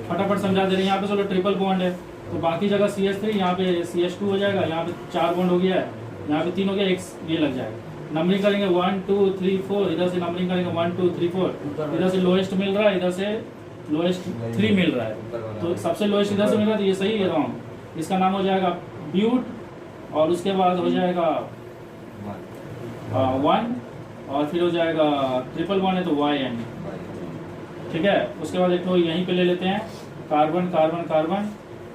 फटाफट समझा दे रहे हैं। यहाँ पे चलो ट्रिपल बॉन्ड है, तो बाकी जगह CH3, यहाँ पे CH2 हो जाएगा, यहाँ पे 4 बॉन्ड हो गया है, यहाँ पे 3 हो गया, एक ये लग जाएगा। नंबरिंग करेंगे 1 2 3 4, इधर से नंबरिंग करेंगे 1 2 3 4, इधर से लोएस्ट मिल रहा है, इधर से लोएस्ट 3 मिल रहा है, तो सबसे लोएस्ट इधर से मिल रहा है, तो ये सही है रॉन्ग। इसका नाम हो जाएगा ब्यूट, और उसके बाद हो जाएगा 1, और फिर हो जाएगा ट्रिपल बॉन्ड है तो YN, ठीक है। उसके बाद एक तो यहीं पे ले लेते हैं कार्बन कार्बन कार्बन,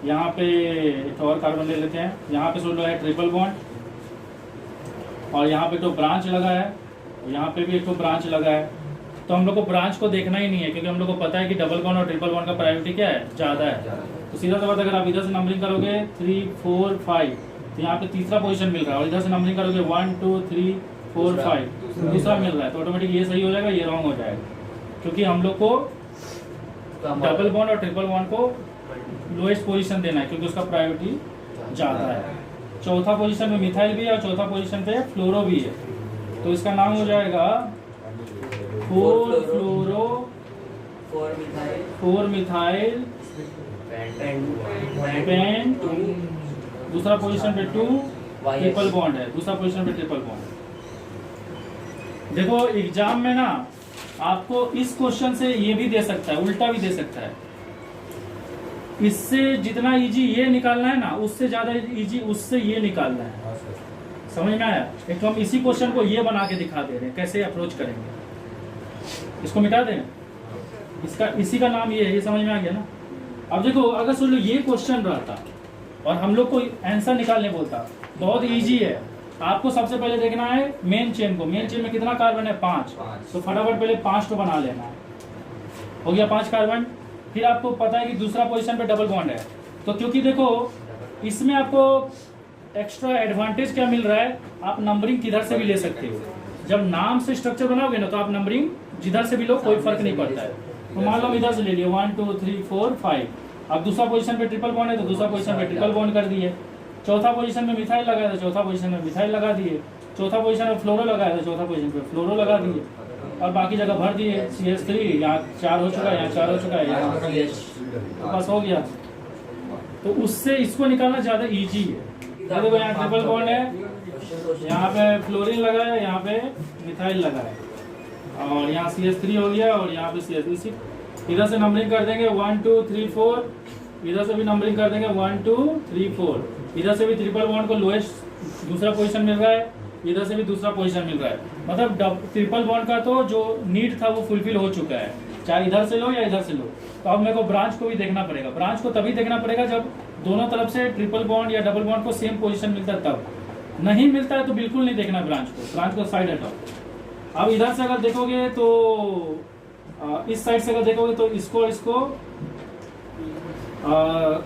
यहाँ पे एक और कार्बन ले लेते हैं, यहाँ पे सोलो है ट्रिपल बॉन्ड, और यहाँ पे तो ब्रांच लगा है, यहाँ पे भी एक तो ब्रांच लगा है। तो हम लोग को ब्रांच को देखना ही नहीं है, क्योंकि हम लोग को पता है कि डबल बॉन्ड और ट्रिपल बॉन्ड का प्रायोरिटी क्या है, ज़्यादा है। तो सीधा सा बात, अगर आप इधर से नंबरिंग करोगे 3 4 5, तो यहाँ पे तीसरा पोजीशन मिल रहा है, और इधर से नंबरिंग करोगे 1 2 3 4 5, दूसरा मिल रहा है, तो ऑटोमेटिक ये सही हो जाएगा, ये रॉन्ग हो जाएगा, क्योंकि हम लोग को डबल बॉन्ड और ट्रिपल बॉन्ड को लोएस्ट पोजीशन देना है, क्योंकि उसका प्रायोरिटी ज़्यादा है। चौथा पोजीशन में मिथाइल भी है और चौथा पोजीशन पे फ्लोरो भी है, तो इसका नाम हो जाएगा 4 फ्लोरो 4 मिथाइल पेन, दूसरा पोजीशन पे 2 ट्रिपल बॉन्ड है, दूसरा पोजीशन पे ट्रिपल बॉन्ड। देखो एग्जाम में ना आपको इस क्वेश्चन से ये भी दे सकता है, उल्टा भी दे सकता है। इससे जितना इजी ये निकालना है ना, उससे ज्यादा इजी उससे ये निकालना है। समझ में आया? एक तो हम इसी क्वेश्चन को ये बना के दिखा दे रहे हैं, कैसे अप्रोच करेंगे। इसको मिटा दें, इसका इसी का नाम ये है, ये समझ में आ गया ना। अब देखो, अगर सुन लो ये क्वेश्चन रहता और हम लोग को आंसर निकालने बोलता, बहुत इजी है। आपको सबसे पहले देखना है मेन चेन को, मेन चेन में कितना कार्बन है, 5, तो फटाफट पहले 5 तो बना लेना है। हो गया 5 कार्बन। फिर आपको पता है कि दूसरा पोजीशन पे डबल बॉन्ड है, तो क्योंकि देखो इसमें आपको एक्स्ट्रा एडवांटेज क्या मिल रहा है, आप नंबरिंग किधर से भी ले सकते हो। जब नाम से स्ट्रक्चर बनाओगे ना, तो आप नंबरिंग जिधर से भी लो, कोई फर्क नहीं पड़ता है। तो मान लो इधर से ले लिए 1 2 3 4 5, अब दूसरा पोजीशन पे ट्रिपल बॉन्ड है, तो दूसरा पोजीशन पे ट्रिपल बॉन्ड कर दिए। चौथा पोजीशन में मिथाइल लगाया था, चौथा पोजीशन में मिथाइल लगा दिए। चौथा पोजीशन में फ्लोरो लगाया था, चौथा पोजीशन पे फ्लोरो लगा दिए, और बाकी जगह भर दिए। CH3 यहाँ 4 हो चुका है, यहाँ 4 हो चुका है, यहाँ तो बस हो गया। तो उससे इसको निकालना ज्यादा इजी है। देखो यहाँ ट्रिपल बॉन्ड है, यहाँ पे फ्लोरीन लगा है, यहाँ पे मिथाइल लगा है, और यहाँ CH3 हो गया, और यहाँ पे CH3। इधर से नंबरिंग कर देंगे 1 2 3 4, इधर से भी नंबरिंग कर देंगे 1 2 3 4। इधर से भी ट्रिपल बॉन्ड को लोएस्ट दूसरा पोजीशन मिल रहा है, इधर से भी दूसरा पोजीशन मिल रहा है। मतलब ट्रिपल बॉन्ड का तो जो नीड था वो फुलफिल हो चुका है, चाहे इधर से लो या इधर से लो। तो अब मेरे को ब्रांच को भी देखना पड़ेगा। ब्रांच को तभी देखना पड़ेगा जब दोनों तरफ से ट्रिपल बॉन्ड या डबल बॉन्ड को सेम पोजीशन मिलता है, तब। नहीं मिलता है तो बिल्कुल नहीं देखना ब्रांच को, ब्रांच को साइड हटाओ। अब इधर से अगर देखोगे तो इस साइड से अगर देखोगे तो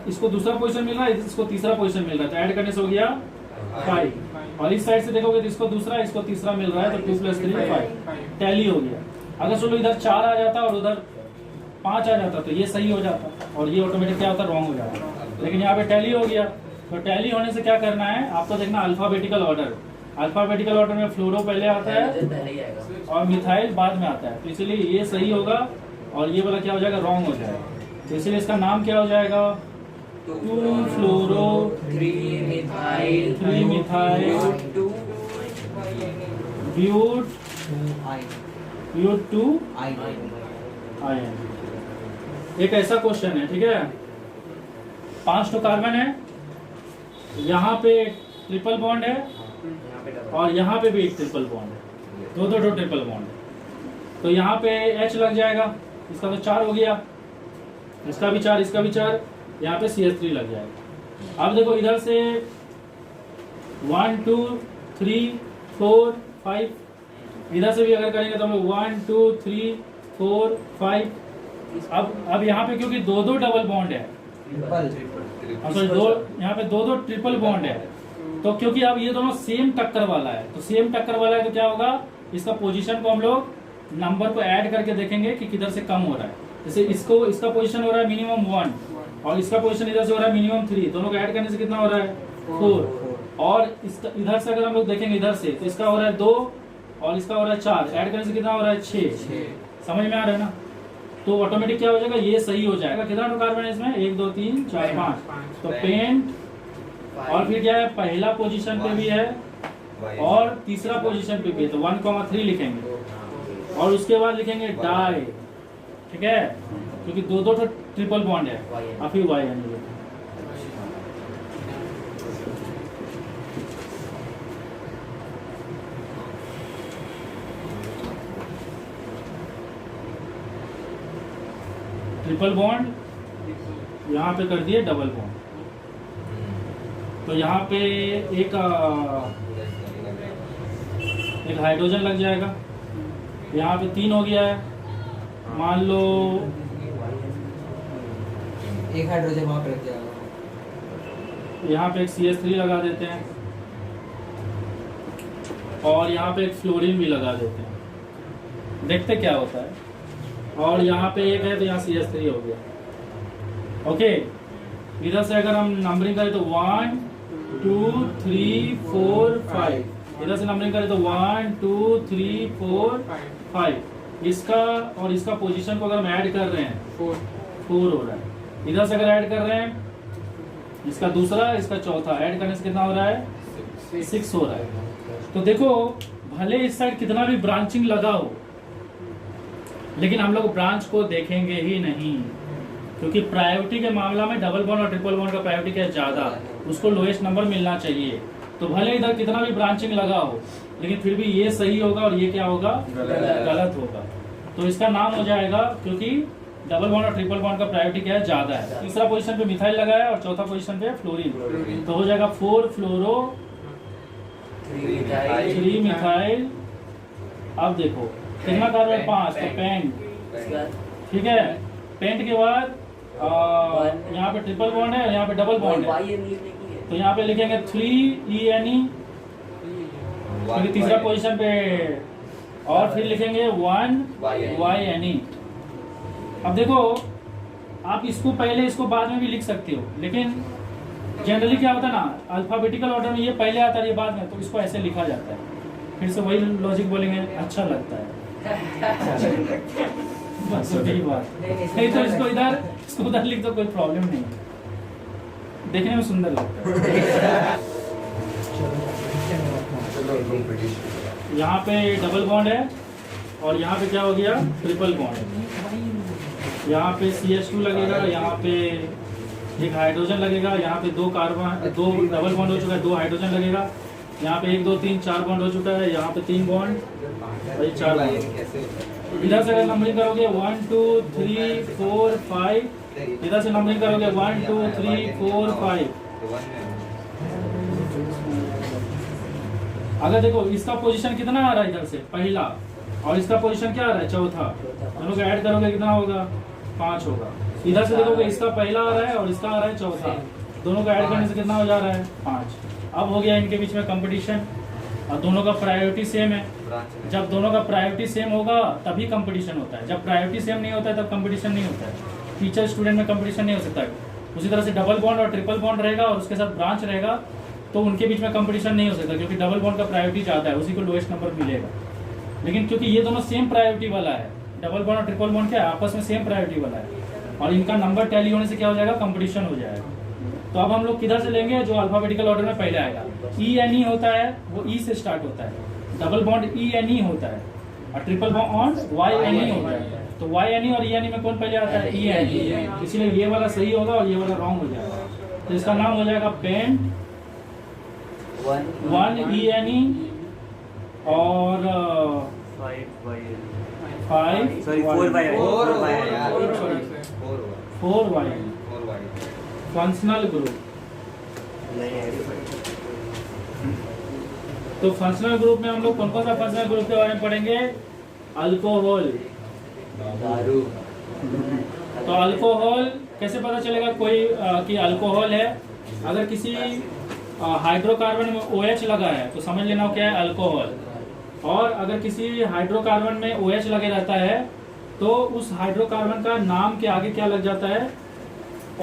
इसको दूसरा पोजीशन मिल रहा है, इसको तीसरा पोजीशन मिल रहा है, तो ऐड करने से हो गया 5। और इस साइड से देखोगे तो इसको दूसरा, इसको तीसरा मिल रहा है, तो 2 + 3 5 टैली हो गया। अगर चलो इधर 4 आ जाता और उधर 5 आ जाता तो ये सही हो जाता, और ये ऑटोमेटिक क्या होता, रॉन्ग हो जाता। लेकिन यहाँ पे टैली हो गया, तो टैली होने से क्या करना है आपको देखना, अल्फाबेटिकल ऑर्डर। अल्फाबेटिकल ऑर्डर में फ्लोरो पहले आता है और मिथाइल बाद में आता है, तो इसीलिए ये सही होगा और ये वाला क्या हो जाएगा, रॉन्ग हो जाएगा। तो इसलिए इसका नाम क्या हो जाएगा, 2 फ्लोरो 3 मिथाइल ब्यूट 2 आयन। एक ऐसा क्वेश्चन है, ठीक है। 5 तो कार्बन है, यहाँ पे ट्रिपल बॉन्ड है, और यहाँ पे भी एक ट्रिपल बॉन्ड है, दो ट्रिपल बॉन्ड है। तो यहाँ पे H लग जाएगा, इसका तो 4 हो गया, इसका भी 4, इसका भी 4, यहाँ पे CH3 लग जाएगा। अब देखो इधर से 1 2 3 4 5, इधर से भी अगर करेंगे तो हम लोग 1 2 3 4 5। अब यहाँ पे क्योंकि दो डबल बॉन्ड है, सॉरी यहाँ पे दो ट्रिपल बॉन्ड है, तो क्योंकि अब ये दोनों सेम टक्कर वाला है, तो सेम टक्कर वाला है तो क्या होगा, इसका पोजीशन को हम लोग नंबर को ऐड करके देखेंगे कि किधर से कम हो रहा है। जैसे इसका पोजीशन हो रहा है मिनिमम 1 और इसका पोजीशन इधर से हो रहा है मिनिमम 3, दोनों को ऐड करने से कितना हो रहा है 4। और इसका इधर से अगर हम लोग देखेंगे इधर से तो इसका हो रहा है 2 और इसका हो रहा है 4, ऐड करने से कितना हो रहा है 6। समझ में आ रहा है ना? तो ऑटोमेटिक क्या हो जाएगा, ये सही हो जाएगा। कितना कार्बन है इसमें, 1 2 3 4 5। तो पेंट और फिर क्या है, पहला पोजीशन पे भी है और तीसरा पोजीशन पे भी है, तो 1,3 लिखेंगे और उसके बाद लिखेंगे डाई, ठीक है, क्योंकि दो ट्रिपल बॉन्ड है और फिर वाई यानी ट्रिपल बॉन्ड यहाँ पे कर दिए डबल बॉन्ड। तो यहाँ पे एक हाइड्रोजन लग जाएगा, यहाँ पे 3 हो गया है, मान लो एक हाइड्रोजन वहाँ पे रख जाएगा, यहाँ पे एक CH3 लगा देते हैं और यहाँ पे एक फ्लोरीन भी लगा देते हैं, देखते क्या होता है। और यहाँ पे एक है तो यहाँ CH3 हो गया। ओके, इधर से अगर हम नंबरिंग करें तो 1 2 3 4 5, इधर से नंबरिंग करें तो 1 2 3 4 5। इसका और इसका पोजीशन को अगर हम ऐड कर रहे हैं 4 हो रहा है। इधर से अगर ऐड कर रहे हैं इसका दूसरा इसका चौथा, ऐड करने से कितना हो रहा है 6 हो रहा है। तो देखो भले इस साइड कितना भी ब्रांचिंग लगा हो, लेकिन हम लोग ब्रांच को देखेंगे ही नहीं, क्योंकि प्रायोरिटी के मामला में डबल बॉन्ड और ट्रिपल बॉन्ड का प्रायोरिटी क्या है, ज्यादा, उसको लोएस्ट नंबर मिलना चाहिए। तो भले इधर कितना भी ब्रांचिंग लगा हो, लेकिन फिर भी ये सही होगा और ये क्या होगा, गलत होगा। तो इसका नाम हो जाएगा, क्योंकि डबल बॉन्ड और ट्रिपल बॉन्ड का प्रायोरिटी क्या है, ज्यादा है। तीसरा पोजीशन पे मिथाइल लगा है और चौथा पोजीशन पे फ्लोरीन, तो हो जाएगा 4 फ्लोरो 3 मिथाइल। अब देखो कितना कार्बन है, 5, तो पेंट, ठीक है। पेंट के बाद यहाँ पे ट्रिपल बॉन्ड है, यहाँ पे डबल बॉन्ड है, तो यहाँ पे लिखेंगे 3 ENE, क्योंकि तीसरा पोजीशन पे, और फिर लिखेंगे 1 YNE। अब देखो आप इसको पहले इसको बाद में भी लिख सकते हो, लेकिन जनरली क्या होता है ना, अल्फाबेटिकल ऑर्डर में ये पहले आता है ये बाद में, तो इसको ऐसे लिखा जाता है। फिर से वही लॉजिक बोलेंगे, अच्छा लगता है बस वही बात। नहीं तो इसको उधर लिख दो, कोई प्रॉब्लम नहीं, देखने में सुंदर लगता है। यहाँ पे डबल बॉन्ड है और यहाँ पे क्या हो गया, ट्रिपल बॉन्ड है। यहाँ पे CH2 लगेगा, यहाँ पे एक हाइड्रोजन लगेगा, यहाँ पे 2 डबल बॉन्ड हो चुका है, 2 हाइड्रोजन लगेगा, यहाँ पे 1 2 3 4 बॉन्ड हो चुका है, यहाँ पे 3 बॉन्ड और ये 4 बॉन्ड। इधर से अगर नंबरिंग करोगे 1 2 3 4 5, इधर से नंबरिंग करोगे 1 2 3 4 5। अगर देखो इसका पोजीशन कितना आ रहा है, इधर से पहला, और इसका पोजीशन क्या आ रहा है, चौथा, दोनों को ऐड करोगे कितना होगा, 5 होगा। इधर से देखोगे इसका पहला आ रहा है और इसका आ रहा है चौथा, दोनों को ऐड करने से कितना हो जा रहा है, 5। अब हो गया इनके बीच में कंपटीशन, और दोनों का प्रायोरिटी सेम है। जब दोनों का प्रायोरिटी सेम होगा तभी कंपटीशन होता है, जब प्रायोरिटी सेम नहीं होता है तब कंपटीशन नहीं होता है। टीचर स्टूडेंट में कंपटीशन नहीं हो सकता है। उसी तरह से डबल बॉन्ड और ट्रिपल बॉन्ड रहेगा और उसके साथ ब्रांच रहेगा, तो उनके बीच में कंपटीशन नहीं हो सकता, क्योंकि डबल बॉन्ड का प्रायोरिटी ज़्यादा है, उसी को लोएस्ट नंबर मिलेगा। लेकिन क्योंकि ये दोनों सेम प्रायोरिटी वाला है, डबल बॉन्ड और ट्रिपल बॉन्ड क्या है, आपस में सेम प्रायोरिटी वाला है, और इनका नंबर टैली होने से क्या हो जाएगा, कंपटीशन हो जाएगा। तो अब हम लोग किधर से लेंगे, जो अल्फाबेटिकल ऑर्डर में पहले आएगा। ENE होता है, वो E से स्टार्ट होता है, डबल बॉन्ड ENE होता है, और ट्रिपल बॉन्ड YNE होता है। तो YNE और ENE में कौन पहले आता है, ENE, इसलिए ये वाला सही होगा और ये वाला रॉन्ग हो जाएगा। तो इसका नाम हो जाएगा पेंट 1 ENE और 5 4 Y फंक्शनल ग्रुप। तो फंक्शनल ग्रुप में हम लोग कौन कौन सा फंक्शनल ग्रुप के बारे में पढ़ेंगे, अल्कोहल, दारू। तो अल्कोहल कैसे पता चलेगा कोई कि अल्कोहल है? अगर किसी हाइड्रोकार्बन में OH लगा है तो समझ लेना क्या है, अल्कोहल। और अगर किसी हाइड्रोकार्बन में OH लगे रहता है तो उस हाइड्रोकार्बन का नाम के आगे क्या लग जाता है,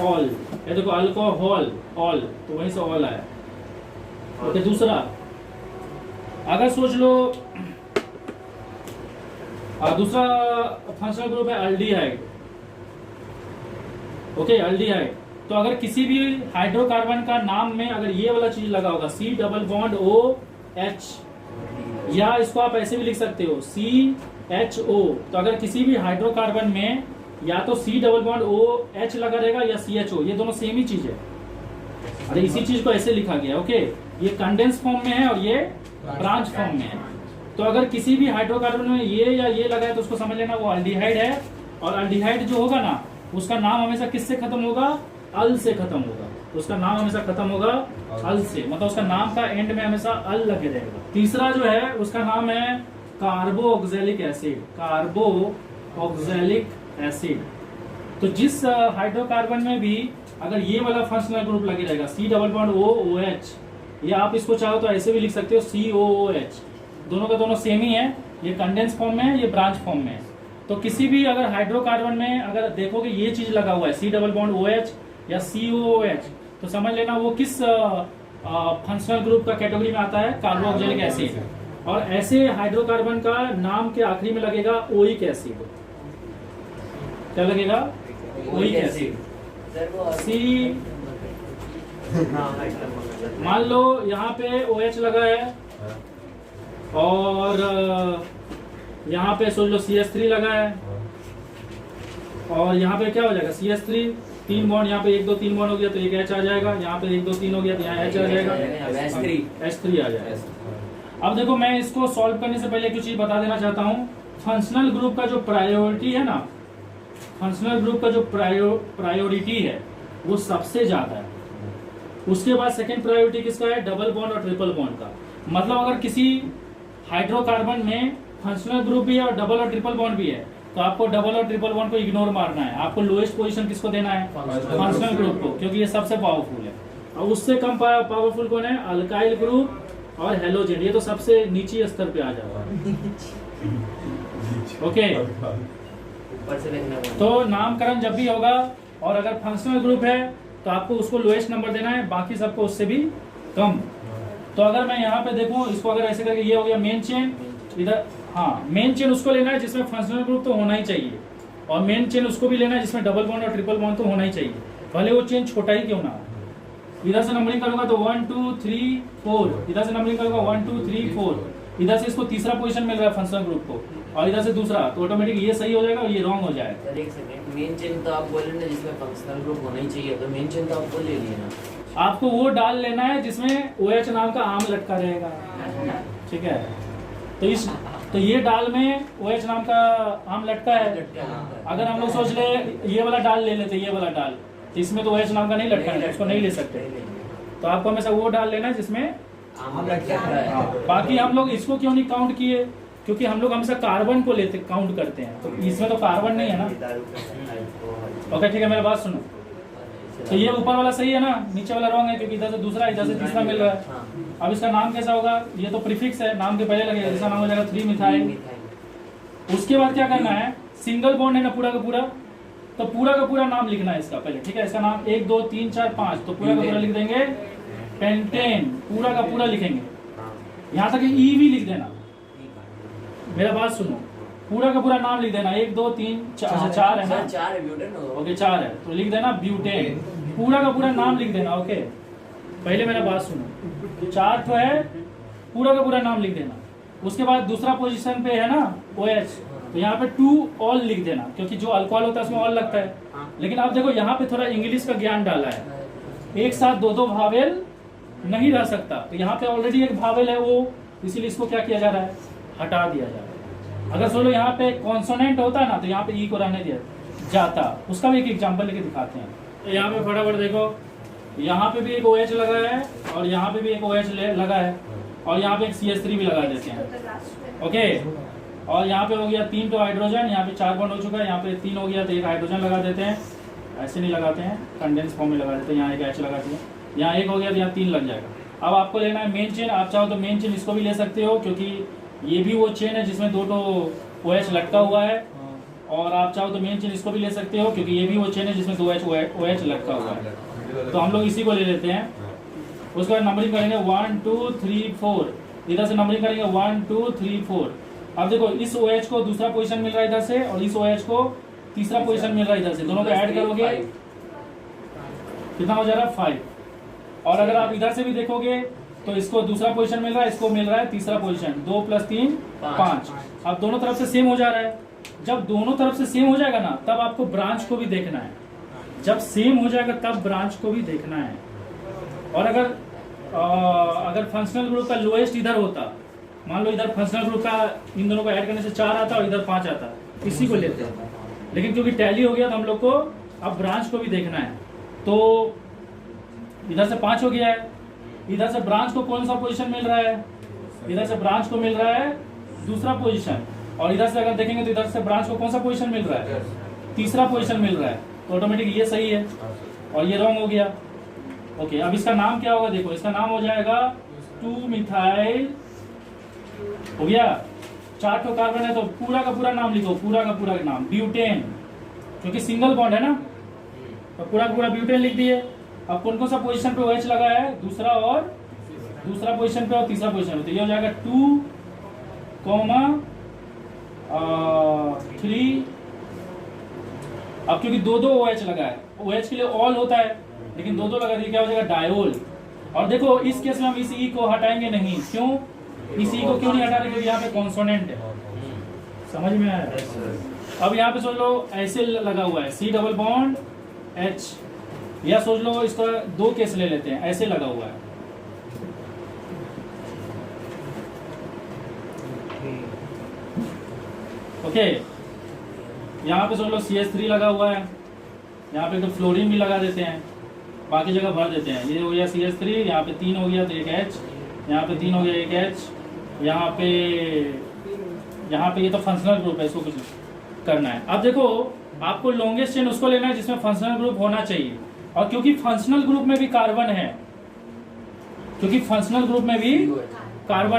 ऑल। ये देखो अल्कोहल, ऑल, तो वहीं से ऑल आया। ओके, दूसरा अगर सोच लो दूसरा फंक्शनल ग्रुप है अल्डिहाइड। Okay, aldehyde. तो अगर किसी भी हाइड्रोकार्बन का नाम में अगर ये वाला चीज लगा होगा C डबल बॉन्ड OH, या इसको आप ऐसे भी लिख सकते हो CHO। तो अगर किसी भी हाइड्रोकार्बन में या तो C डबल बॉन्ड OH लगा रहेगा या CHO, ये दोनों सेम ही चीज है। अरे इसी चीज को ऐसे लिखा गया। ओके, ये कंडेंस फॉर्म में है और ये ब्रांच फॉर्म में है। तो अगर किसी भी हाइड्रोकार्बन में ये या ये लगा है तो उसको समझ लेना वो अल्डिहाइड है। और अल्डिहाइड जो होगा ना, उसका नाम हमेशा किससे खत्म होगा, अल से खत्म होगा। उसका नाम हमेशा खत्म होगा अल से, मतलब उसका नाम का एंड में हमेशा अल लगे रहेगा। तीसरा जो है उसका नाम है कार्बोक्सिलिक एसिड। Carboxylic acid. तो जिस हाइड्रोकार्बन में भी अगर ये वाला फंक्शनल ग्रुप लगे रहेगा C डबल बॉन्ड OOH, या आप इसको चाहो तो ऐसे भी लिख सकते हो COOH, दोनों का दोनों सेम ही है। ये कंडेंस फॉर्म में है, ये ब्रांच फॉर्म में है। तो किसी भी अगर हाइड्रोकार्बन में अगर देखोगे ये चीज लगा हुआ है C डबल बॉन्ड OH या COOH, तो समझ लेना वो किस फंक्शनल ग्रुप का कैटेगरी में आता है, कार्बोक्सिलिक एसिड। और ऐसे हाइड्रोकार्बन का नाम के आखिरी में लगेगा ओइक एसिड। क्या लगेगा, ओइक एसिड। C, मान लो यहाँ पे OH लगा है और यहाँ पे सोच लो CH3 लगा है, और यहाँ पे क्या हो जाएगा CH3, 3 बॉन्ड, यहाँ पे 1 2 3 बॉन्ड हो गया तो एक H आ जाएगा, यहाँ पे 1 2 3 हो गया तो यहाँ H आ जाएगा, H3 आ जाएगा। अब देखो मैं इसको सॉल्व करने से पहले एक चीज बता देना चाहता हूँ। फंक्शनल ग्रुप का जो प्रायोरिटी है ना, फंक्शनल ग्रुप का जो प्रायोरिटी है वो सबसे ज्यादा है। उसके बाद सेकंड प्रायोरिटी किसका है, डबल बॉन्ड और ट्रिपल बॉन्ड का। मतलब अगर किसी हाइड्रोकार्बन में फंक्शनल ग्रुप भी है और डबल और ट्रिपल बॉन्ड भी है तो आपको डबल और ट्रिपल बॉन्ड को इग्नोर मारना है। आपको लोएस्ट पोजीशन किसको देना है, फंक्शनल ग्रुप को, क्योंकि ये सबसे पावरफुल है। और उससे कम पावरफुल कौन है, अल्काइल ग्रुप और हेलोजन, ये तो सबसे नीचे स्तर पे आ जाएगा। ओके, ऊपर से देखना पड़ेगा। तो नामकरण जब भी होगा और अगर फंक्शनल ग्रुप है तो आपको उसको लोएस्ट नंबर देना है, बाकी सबको उससे भी कम। तो अगर मैं यहाँ पे देखूं इसको, अगर ऐसे करके ये हो गया मेन चेन, इधर हाँ मेन चेन उसको लेना है जिसमें फंक्शनल ग्रुप तो होना ही चाहिए, और मेन चेन उसको भी लेना है जिसमें डबल बॉन्ड और ट्रिपल बॉन्ड तो होना ही चाहिए, भले वो चेन छोटा ही क्यों ना हो। इधर से नंबरिंग करूंगा तो 1 2 3 4, इधर से नंबरिंग करूंगा 1 2 3 4, इधर से इसको तीसरा पोजीशन मिल रहा है फंक्शनल ग्रुप को, और इधर से दूसरा, तो ऑटोमेटिक ये सही हो जाएगा और ये रॉन्ग हो जाएगा। सर एक सेकंड, मेन चेन तो आप बोल रहे हैं जिसमें फंक्शनल ग्रुप होना ही चाहिए, तो मेन चेन तो आपको ले लिए ना। आपको वो डाल लेना है जिसमें OH नाम का आम लटका रहेगा, ठीक है। तो ये डाल में OH नाम का आम लटका है। अगर हम लोग सोच ले ये वाला डाल ले लेते, ये वाला डाल, तो इसमें तो OH नाम का नहीं लटका है, उसको नहीं ले सकते। तो आपको हमेशा वो डाल लेना है जिसमें आम लटका है। बाकी हम लोग इसको क्यों नहीं काउंट किए, क्योंकि हम लोग हमेशा कार्बन को लेते काउंट करते हैं, तो इसमें तो कार्बन नहीं है ना। ओके ठीक है, मेरी बात सुनो। तो ये ऊपर वाला सही है ना, नीचे वाला रॉन्ग है, क्योंकि इधर से दूसरा, इधर से तीसरा मिल रहा है। अब इसका नाम कैसा होगा, ये तो प्रीफिक्स है, नाम के पहले लगेगा, इसका नाम हो जाएगा 3 मिथाइल। उसके बाद क्या करना है, सिंगल बॉन्ड है ना पूरा का पूरा, तो पूरा का पूरा नाम लिखना है इसका पहले, ठीक है। इसका नाम 1 2 3 4 5, तो पूरा का पूरा लिख देंगे पेंटेन, पूरा का पूरा लिखेंगे, यहाँ तक ई भी लिख देना। मेरा बात सुनो, पूरा का पूरा नाम लिख देना, 1 2 3 4 है ना, 4 है ब्यूटेन। ओके 4 है तो लिख देना ब्यूटेन, पूरा का पूरा नाम लिख देना। ओके पहले मेरा बात सुनो, 4 तो है, पूरा का पूरा नाम लिख देना। उसके बाद दूसरा पोजीशन पे है ना OH, तो यहाँ पे 2 ऑल लिख देना, क्योंकि जो अल्कोहल होता है उसमें ऑल लगता है। लेकिन अब देखो यहाँ पे थोड़ा इंग्लिश का ज्ञान डाला है, एक साथ 2 भावेल नहीं रह सकता, तो यहाँ पे ऑलरेडी एक भावेल है वो, इसीलिए इसको क्या किया जा रहा है, हटा दिया जा रहा है। अगर सोलो यहाँ पे कॉन्सोनेंट होता ना तो यहाँ पे ई को रहने दिया जाता, उसका भी एक एग्जांपल लेके दिखाते हैं। तो यहाँ पे फटाफट देखो, यहाँ पे भी एक OH लगा है और यहाँ पे भी एक OH लगा है, और यहाँ पे एक CH3 भी लगा देते हैं। ओके और यहाँ पे हो गया 3 तो हाइड्रोजन, यहाँ पे 4 बॉन्ड हो चुका है, यहाँ पे 3 हो गया तो 1 हाइड्रोजन लगा देते हैं, ऐसे नहीं लगाते हैं, कंडेंस फॉर्म में लगा देते हैं, यहाँ एक H लगा दिया, यहाँ 1 हो गया तो यहाँ 3 लग जाएगा। अब आपको लेना है मेन चेन, आप चाहो तो मेन चेन इसको भी ले सकते हो क्योंकि ये भी वो चेन है जिसमें 2 तो OH लटका हुआ है, और आप चाहो तो मेन चेन इसको भी ले सकते हो क्योंकि ये भी वो चेन है जिसमें 2 OH लटका हुआ है। तो हम लोग इसी को ले लेते हैं, उसके बाद नंबरिंग करेंगे 1 2 3 4, इधर से नंबरिंग करेंगे 1 2 3 4। अब देखो इस OH को दूसरा पोजीशन मिल रहा है इधर से, और इस OH को तीसरा पोजीशन मिल रहा है इधर से, दोनों को ऐड करोगे कितना हो जा रहा है 5। और अगर आप इधर से भी देखोगे तो इसको दूसरा पोजीशन मिल रहा है, इसको मिल रहा है तीसरा पोजीशन, 2 + 3 5। अब दोनों तरफ से सेम हो जा रहा है, जब दोनों तरफ से सेम हो जाएगा ना तब आपको ब्रांच को भी देखना है, जब सेम हो जाएगा तब ब्रांच को भी देखना है। और अगर फंक्शनल ग्रुप का लोएस्ट इधर होता, मान लो इधर फंक्शनल ग्रुप का इन दोनों को ऐड करने से 4 आता और इधर 5 आता, इसी को लेते हैं, लेकिन क्योंकि टैली हो गया तो हम लोग को अब ब्रांच को भी देखना है। तो इधर से 5 हो गया है, इधर से ब्रांच को कौन सा पोजीशन मिल रहा है, इधर से ब्रांच को मिल रहा है दूसरा पोजीशन, और इधर से अगर देखेंगे तो इधर से ब्रांच को कौन सा पोजीशन मिल रहा है, तीसरा पोजीशन मिल रहा है, तो ऑटोमेटिक ये सही है और ये रॉन्ग हो गया। ओके, अब इसका नाम क्या होगा, देखो इसका नाम हो जाएगा 2 मिथाइल, हो गया। 4 तो कार्बन है तो पूरा का पूरा नाम लिखो, पूरा का पूरा नाम ब्यूटेन, क्योंकि सिंगल बॉन्ड है ना, तो पूरा का पूरा ब्यूटेन लिख दिए। अब कौन कौन सा पोजीशन पे OH लगा है, दूसरा पोजीशन पे और तीसरा पोजीशन पे, तो ये हो जाएगा 2, 3। अब क्योंकि 2 OH लगा है, OH के लिए ऑल होता है लेकिन 2 लगा दिए, क्या हो जाएगा डायोल। और देखो इस केस में हम इस E को हटाएंगे नहीं, क्यों, इस E को क्यों नहीं हटा रहे, क्योंकि यहाँ पे कॉन्सोनेंट है, समझ में आया। अब यहाँ पे सोच लो ऐसे लगा हुआ है C डबल बॉन्ड H, या सोच लो इसका 2 केस ले लेते हैं, ऐसे लगा हुआ है, ओके। यहाँ पे सोच लो CH3 लगा हुआ है, यहाँ पे तो फ्लोरीन भी लगा देते हैं, बाकी जगह भर देते हैं। ये हो गया CH3, यहाँ पे 3 हो गया तो 1 H, यहाँ पे 3 हो गया 1 H, यहाँ पे ये तो फंक्शनल ग्रुप है, इसको कुछ करना है। अब देखो आपको लॉन्गेस्ट चेन उसको लेना है जिसमें फंक्शनल ग्रुप होना चाहिए, और क्योंकि फंक्शनल ग्रुप में भी कार्बन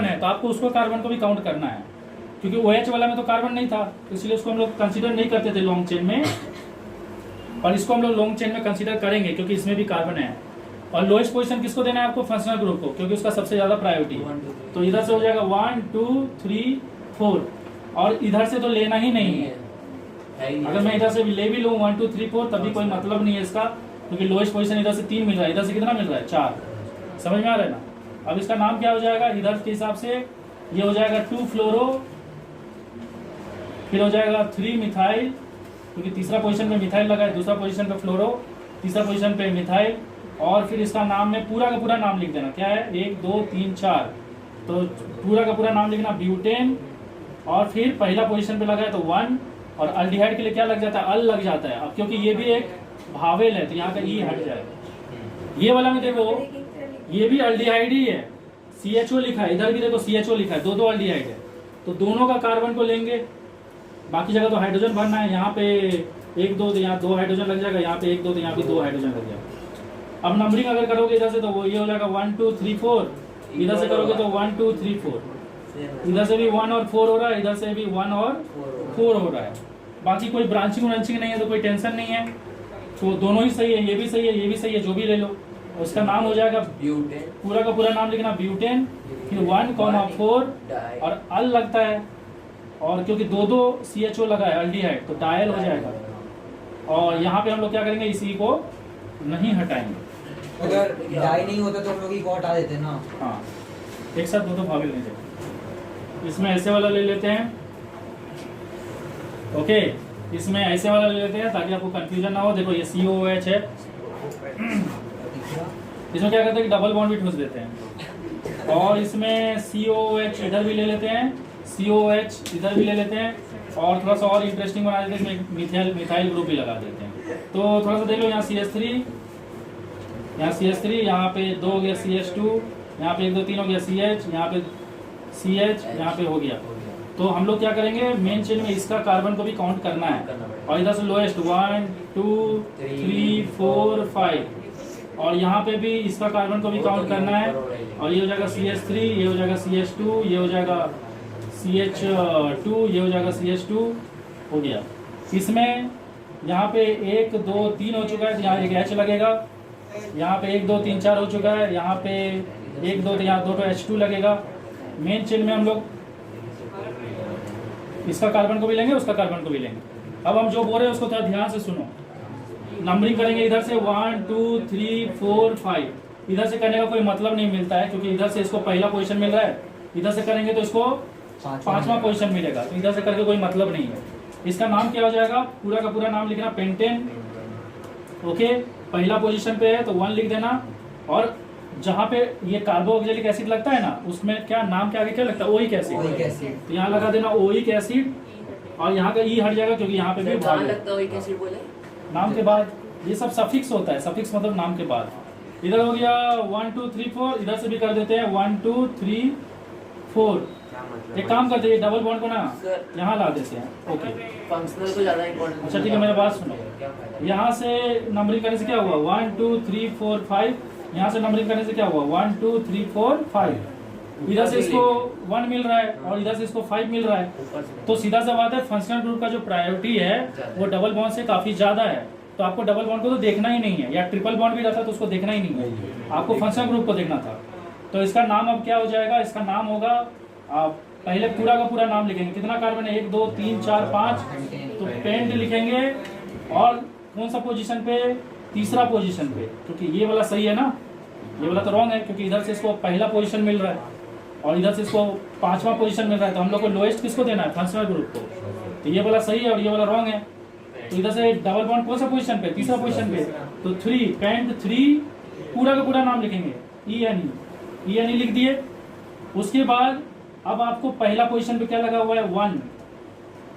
है, तो आपको उसको कार्बन को भी काउंट करना है, क्योंकि OH वाला में तो कार्बन नहीं था, इसलिए उसको हम लोग कंसीडर नहीं करते थे लॉन्ग चेन में, और इसको हम लोग लॉन्ग चेन में कंसीडर करेंगे क्योंकि इसमें भी कार्बन है। और लोएस्ट पोजीशन किसको देना है आपको, फंक्शनल ग्रुप को, क्योंकि उसका सबसे ज्यादा प्रायोरिटी है। तो इधर से हो जाएगा 1 2 3 4, और इधर से तो लेना ही नहीं है, अगर मैं इधर से भी ले भी लूँ 1 2 3 4 तभी कोई मतलब नहीं है इसका, क्योंकि लोएस्ट पोजीशन इधर से 3 मिल रहा है, इधर से कितना मिल रहा है 4, समझ में आ रहा है ना। अब इसका नाम क्या हो जाएगा, इधर के हिसाब से ये हो जाएगा 2 फ्लोरो, फिर हो जाएगा 3 मिथाइल, क्योंकि तीसरा पोजीशन पे मिथाइल लगा है, दूसरा पोजीशन पे फ्लोरो, तीसरा पोजीशन पे मिथाइल, और फिर इसका नाम में पूरा का पूरा नाम लिख देना, क्या है 1 2 3 4, तो पूरा का पूरा नाम लिखना ब्यूटेन, और फिर पहला पोजीशन पे लगा है तो 1, और अल्डिहाइड के लिए क्या लग जाता है, अल लग जाता है। अब क्योंकि ये भी एक भावेल है तो यहाँ का E हट जाएगा। ये वाला में देखो ये भी अल्डिहाइड ही है, CHO लिखा है, इधर भी देखो CHO लिखा है, 2 अल्डिहाइड है, तो दोनों का कार्बन को लेंगे, बाकी जगह तो हाइड्रोजन भरना है, यहाँ पे 1 2 तो यहाँ 2 हाइड्रोजन लग जाएगा, यहाँ पे 1 2 तो यहाँ भी 2 हाइड्रोजन लग जाएगा। अब नंबरिंग अगर करोगे इधर से तो वो ये हो जाएगा 1 2 3 4, इधर से करोगे तो 1 2 3 4, इधर से भी 1 और 4 हो रहा है, इधर से भी 1 और 4 हो रहा है। बाकी कोई ब्रांचिंग व्रांचिंग नहीं है तो कोई टेंशन नहीं है, तो दोनों ही सही है, ये भी सही है, ये भी सही है, जो भी ले लो। उसका नाम हो जाएगा ब्यूटेन, पूरा का पूरा नाम लिखना ब्यूटेन, फिर 1 4 और अल लगता है, और क्योंकि 2 CHO लगा है अल्डिहाइड तो डायल हो जाएगा। और यहाँ पे हम लोग क्या करेंगे, इसी को नहीं हटाएंगे। अगर डाई नहीं होता तो हम लोग को हटा देते ना। हाँ, एक साथ 2 भावेल नहीं देते। इसमें ऐसे वाला ले लेते हैं, ओके, इसमें ऐसे वाला ले लेते हैं ताकि आपको कंफ्यूजन ना हो। देखो ये COOH है, इसमें क्या करते हैं कि डबल बॉन्ड भी ठूस देते हैं, और इसमें COOH इधर भी ले लेते हैं, COH इधर भी ले लेते हैं, और थोड़ा सा और इंटरेस्टिंग बना देते हैं, इसमें मिथाइल ग्रुप भी लगा देते हैं। तो थोड़ा सा देख लो, यहाँ CH3, यहाँ पे 2 हो गया CH2, यहाँ पे 1 2 3 हो गया CH, यहाँ पे CH, यहाँ पे हो गया। तो हम लोग क्या करेंगे, मेन चेन में इसका कार्बन को भी काउंट करना है, और इधर से लोएस्ट 1 2 3 4 5, और यहाँ पे भी इसका कार्बन को भी काउंट करना है, और ये हो जाएगा CH3, ये हो जाएगा CH2, ये हो जाएगा CH2, ये हो जाएगा CH2, हो गया। इसमें यहाँ पे 1 2 3 हो चुका है, तो यहाँ एक H लगेगा, यहाँ पे 1 2 3 4 हो चुका है, यहाँ पे 1 2 यहाँ 2 H2 लगेगा। मेन चेन में हम लोग इसका कार्बन को भी लेंगे, उसका कार्बन को भी लेंगे। अब हम जो बोल रहे हैं उसको थोड़ा ध्यान से सुनो। नंबरिंग करेंगे इधर से 1 2 3 4 5, इधर से करने का कोई मतलब नहीं मिलता है, क्योंकि इधर से इसको पहला पोजीशन मिल रहा है, इधर से करेंगे तो इसको पांचवा पोजीशन मिलेगा, तो इधर से करके कोई मतलब नहीं है। इसका नाम क्या हो जाएगा, पूरा का पूरा नाम लिखना पेंटेन। ओके, पहला पोजीशन पे है तो 1 लिख देना, और जहाँ पे ये कार्बोक्सिलिक एसिड लगता है ना, उसमें क्या नाम के आगे क्या लगता है, ओइक एसिड, तो यहाँ लगा देना ओइक एसिड, और यहाँ का ई हट जाएगा क्योंकि यहाँ पे भी कहाँ लगता है ओइक एसिड बोले, नाम के बाद। ये सब सफिक्स होता है, सफिक्स मतलब नाम के बाद। इधर हो गया 1 2 3 4, इधर से भी कर देते हैं 1 2 3 4। क्या मतलब एक काम करते हैं, डबल बॉन्ड को ना सर यहाँ ला देते हैं। ओके, फंक्शनल को ज्यादा इंपॉर्टेंट। अच्छा ठीक है, मेरी बात सुनो। क्या फायदा? यहाँ से नंबरिंग करने से क्या हुआ, 1 2 3 4 5, यहाँ से नंबरिंग करने से क्या हुआ, 1 2 3 4 5। इधर से इसको 1 मिल रहा है और इधर से इसको 5 मिल रहा है, ऊपर से तो सीधा सा बात है, फंक्शनल ग्रुप का जो प्रायोरिटी है वो डबल बॉन्ड से काफी ज्यादा है, तो आपको डबल बॉन्ड को तो देखना ही नहीं है, या ट्रिपल बॉन्ड भी रहता तो उसको देखना ही नहीं है, आपको फंक्शनल ग्रुप को देखना था। तो इसका नाम अब क्या हो जाएगा, इसका नाम होगा, आप पहले पूरा का पूरा नाम लिखेंगे, कितना कार्बन है 1 2 3 4 5, तो पेंट लिखेंगे, और कौन सा पोजीशन पे, तीसरा पोजीशन पे, क्योंकि ये वाला सही है ना, ये वाला तो रॉन्ग है, क्योंकि इधर से इसको पहला पोजीशन मिल रहा है और इधर से इसको पांचवा पोजीशन मिल रहा है, तो हम लोग को लोएस्ट किसको देना है, फंक्शनल ग्रुप को, तो ये वाला सही है और ये वाला रॉन्ग है। तो इधर से डबल बॉन्ड कौन सा पोजीशन पे, तीसरा पोजीशन पे, तो 3 पेंट 3, पूरा का पूरा नाम लिखेंगे, ENE लिख दिए। उसके बाद अब आपको पहला पोजीशन पे क्या लगा हुआ है 1,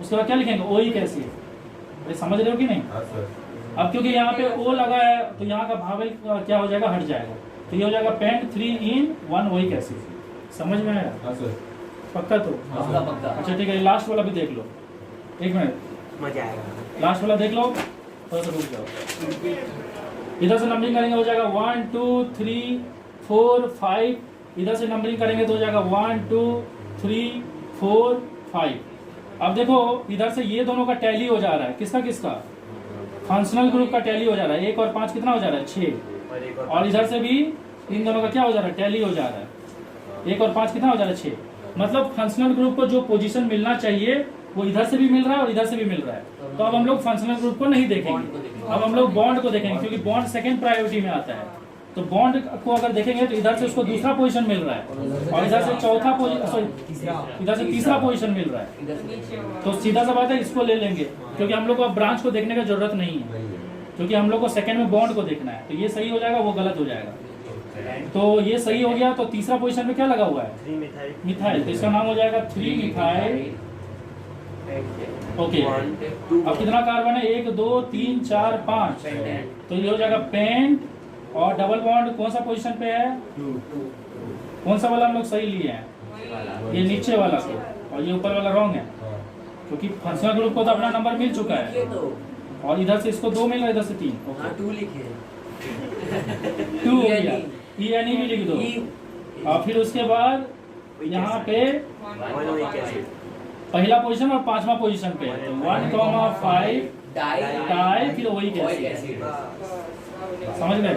उसके बाद क्या लिखेंगे, ओइक एसिड, समझ रहे हो कि नहीं। अब क्योंकि यहाँ पे O लगा है तो यहाँ का भावेल क्या हो जाएगा, हट जाएगा, तो ये हो जाएगा पेंट 3 in 1 ओइक एसिड। समझ में आया, पक्का तो, पक्का पक्का। अच्छा ठीक है, लास्ट वाला भी देख लो, एक मिनट, मजा आएगा। लास्ट वाला देख लो, थोड़ा सा रुक जाओ। इधर से नंबरिंग करेंगे हो जाएगा 1 2 3 4 5, इधर से नंबरिंग करेंगे तो हो जाएगा 1 2 3 4 5। अब देखो इधर से ये दोनों का टैली हो जा रहा है, किसका किसका, फंक्शनल ग्रुप का टैली हो जा रहा है, 1 और 5 कितना हो जा रहा है 6, और इधर से भी इन दोनों का क्या हो जा रहा है, टैली हो जा रहा है, 1 और 5 कितना हो जा रहा है 6। मतलब फंक्शनल ग्रुप को जो पोजीशन मिलना चाहिए वो इधर से भी मिल रहा है और इधर से भी मिल रहा है। तो अब हम लोग फंक्शनल ग्रुप को नहीं देखेंगे, अब हम लोग बॉन्ड को देखेंगे, क्योंकि बॉन्ड सेकंड प्रायोरिटी में आता है। तो बॉन्ड को अगर देखेंगे तो इधर से उसको दूसरा पोजीशन मिल रहा है और इधर से चौथा पोजीशन, सॉरी इधर से तीसरा पोजीशन मिल रहा है, इधर से तो सीधा सा बात है इसको ले लेंगे, क्योंकि हम लोग को अब ब्रांच को देखने की जरूरत नहीं है, क्योंकि हम लोग को सेकंड में बॉन्ड को देखना है। तो ये सही हो जाएगा, वो गलत हो जाएगा। तो ये सही हो गया, तो तीसरा पोजीशन पे क्या लगा हुआ है, 3 मिथाइल। मिथाइल, तो इसका नाम हो जाएगा 3 मिथाइल। ओके, अब कितना कार्बन है, 1 2 3 4 5, तो ये हो जाएगा पेंट, और डबल बॉन्ड कौन सा पोजीशन पे है, कौन सा वाला हम लोग सही लिए हैं, ये नीचे वाला को, और ये ऊपर वाला रॉन्ग है, क्योंकि फंक्शनल ग्रुप को तो अपना नंबर मिल चुका है, और इधर से इसको 2 मिल रहा है, इधर से 3, हाँ 2 लिखे 2 हो गया, ENE भी लिख दो। और फिर उसके बाद यहाँ पे 1 ओइक एसिड। पहला पोजीशन और पांचवा पोजीशन पे 1,5 डाई डाई, फिर ओइक एसिड, समझ गए।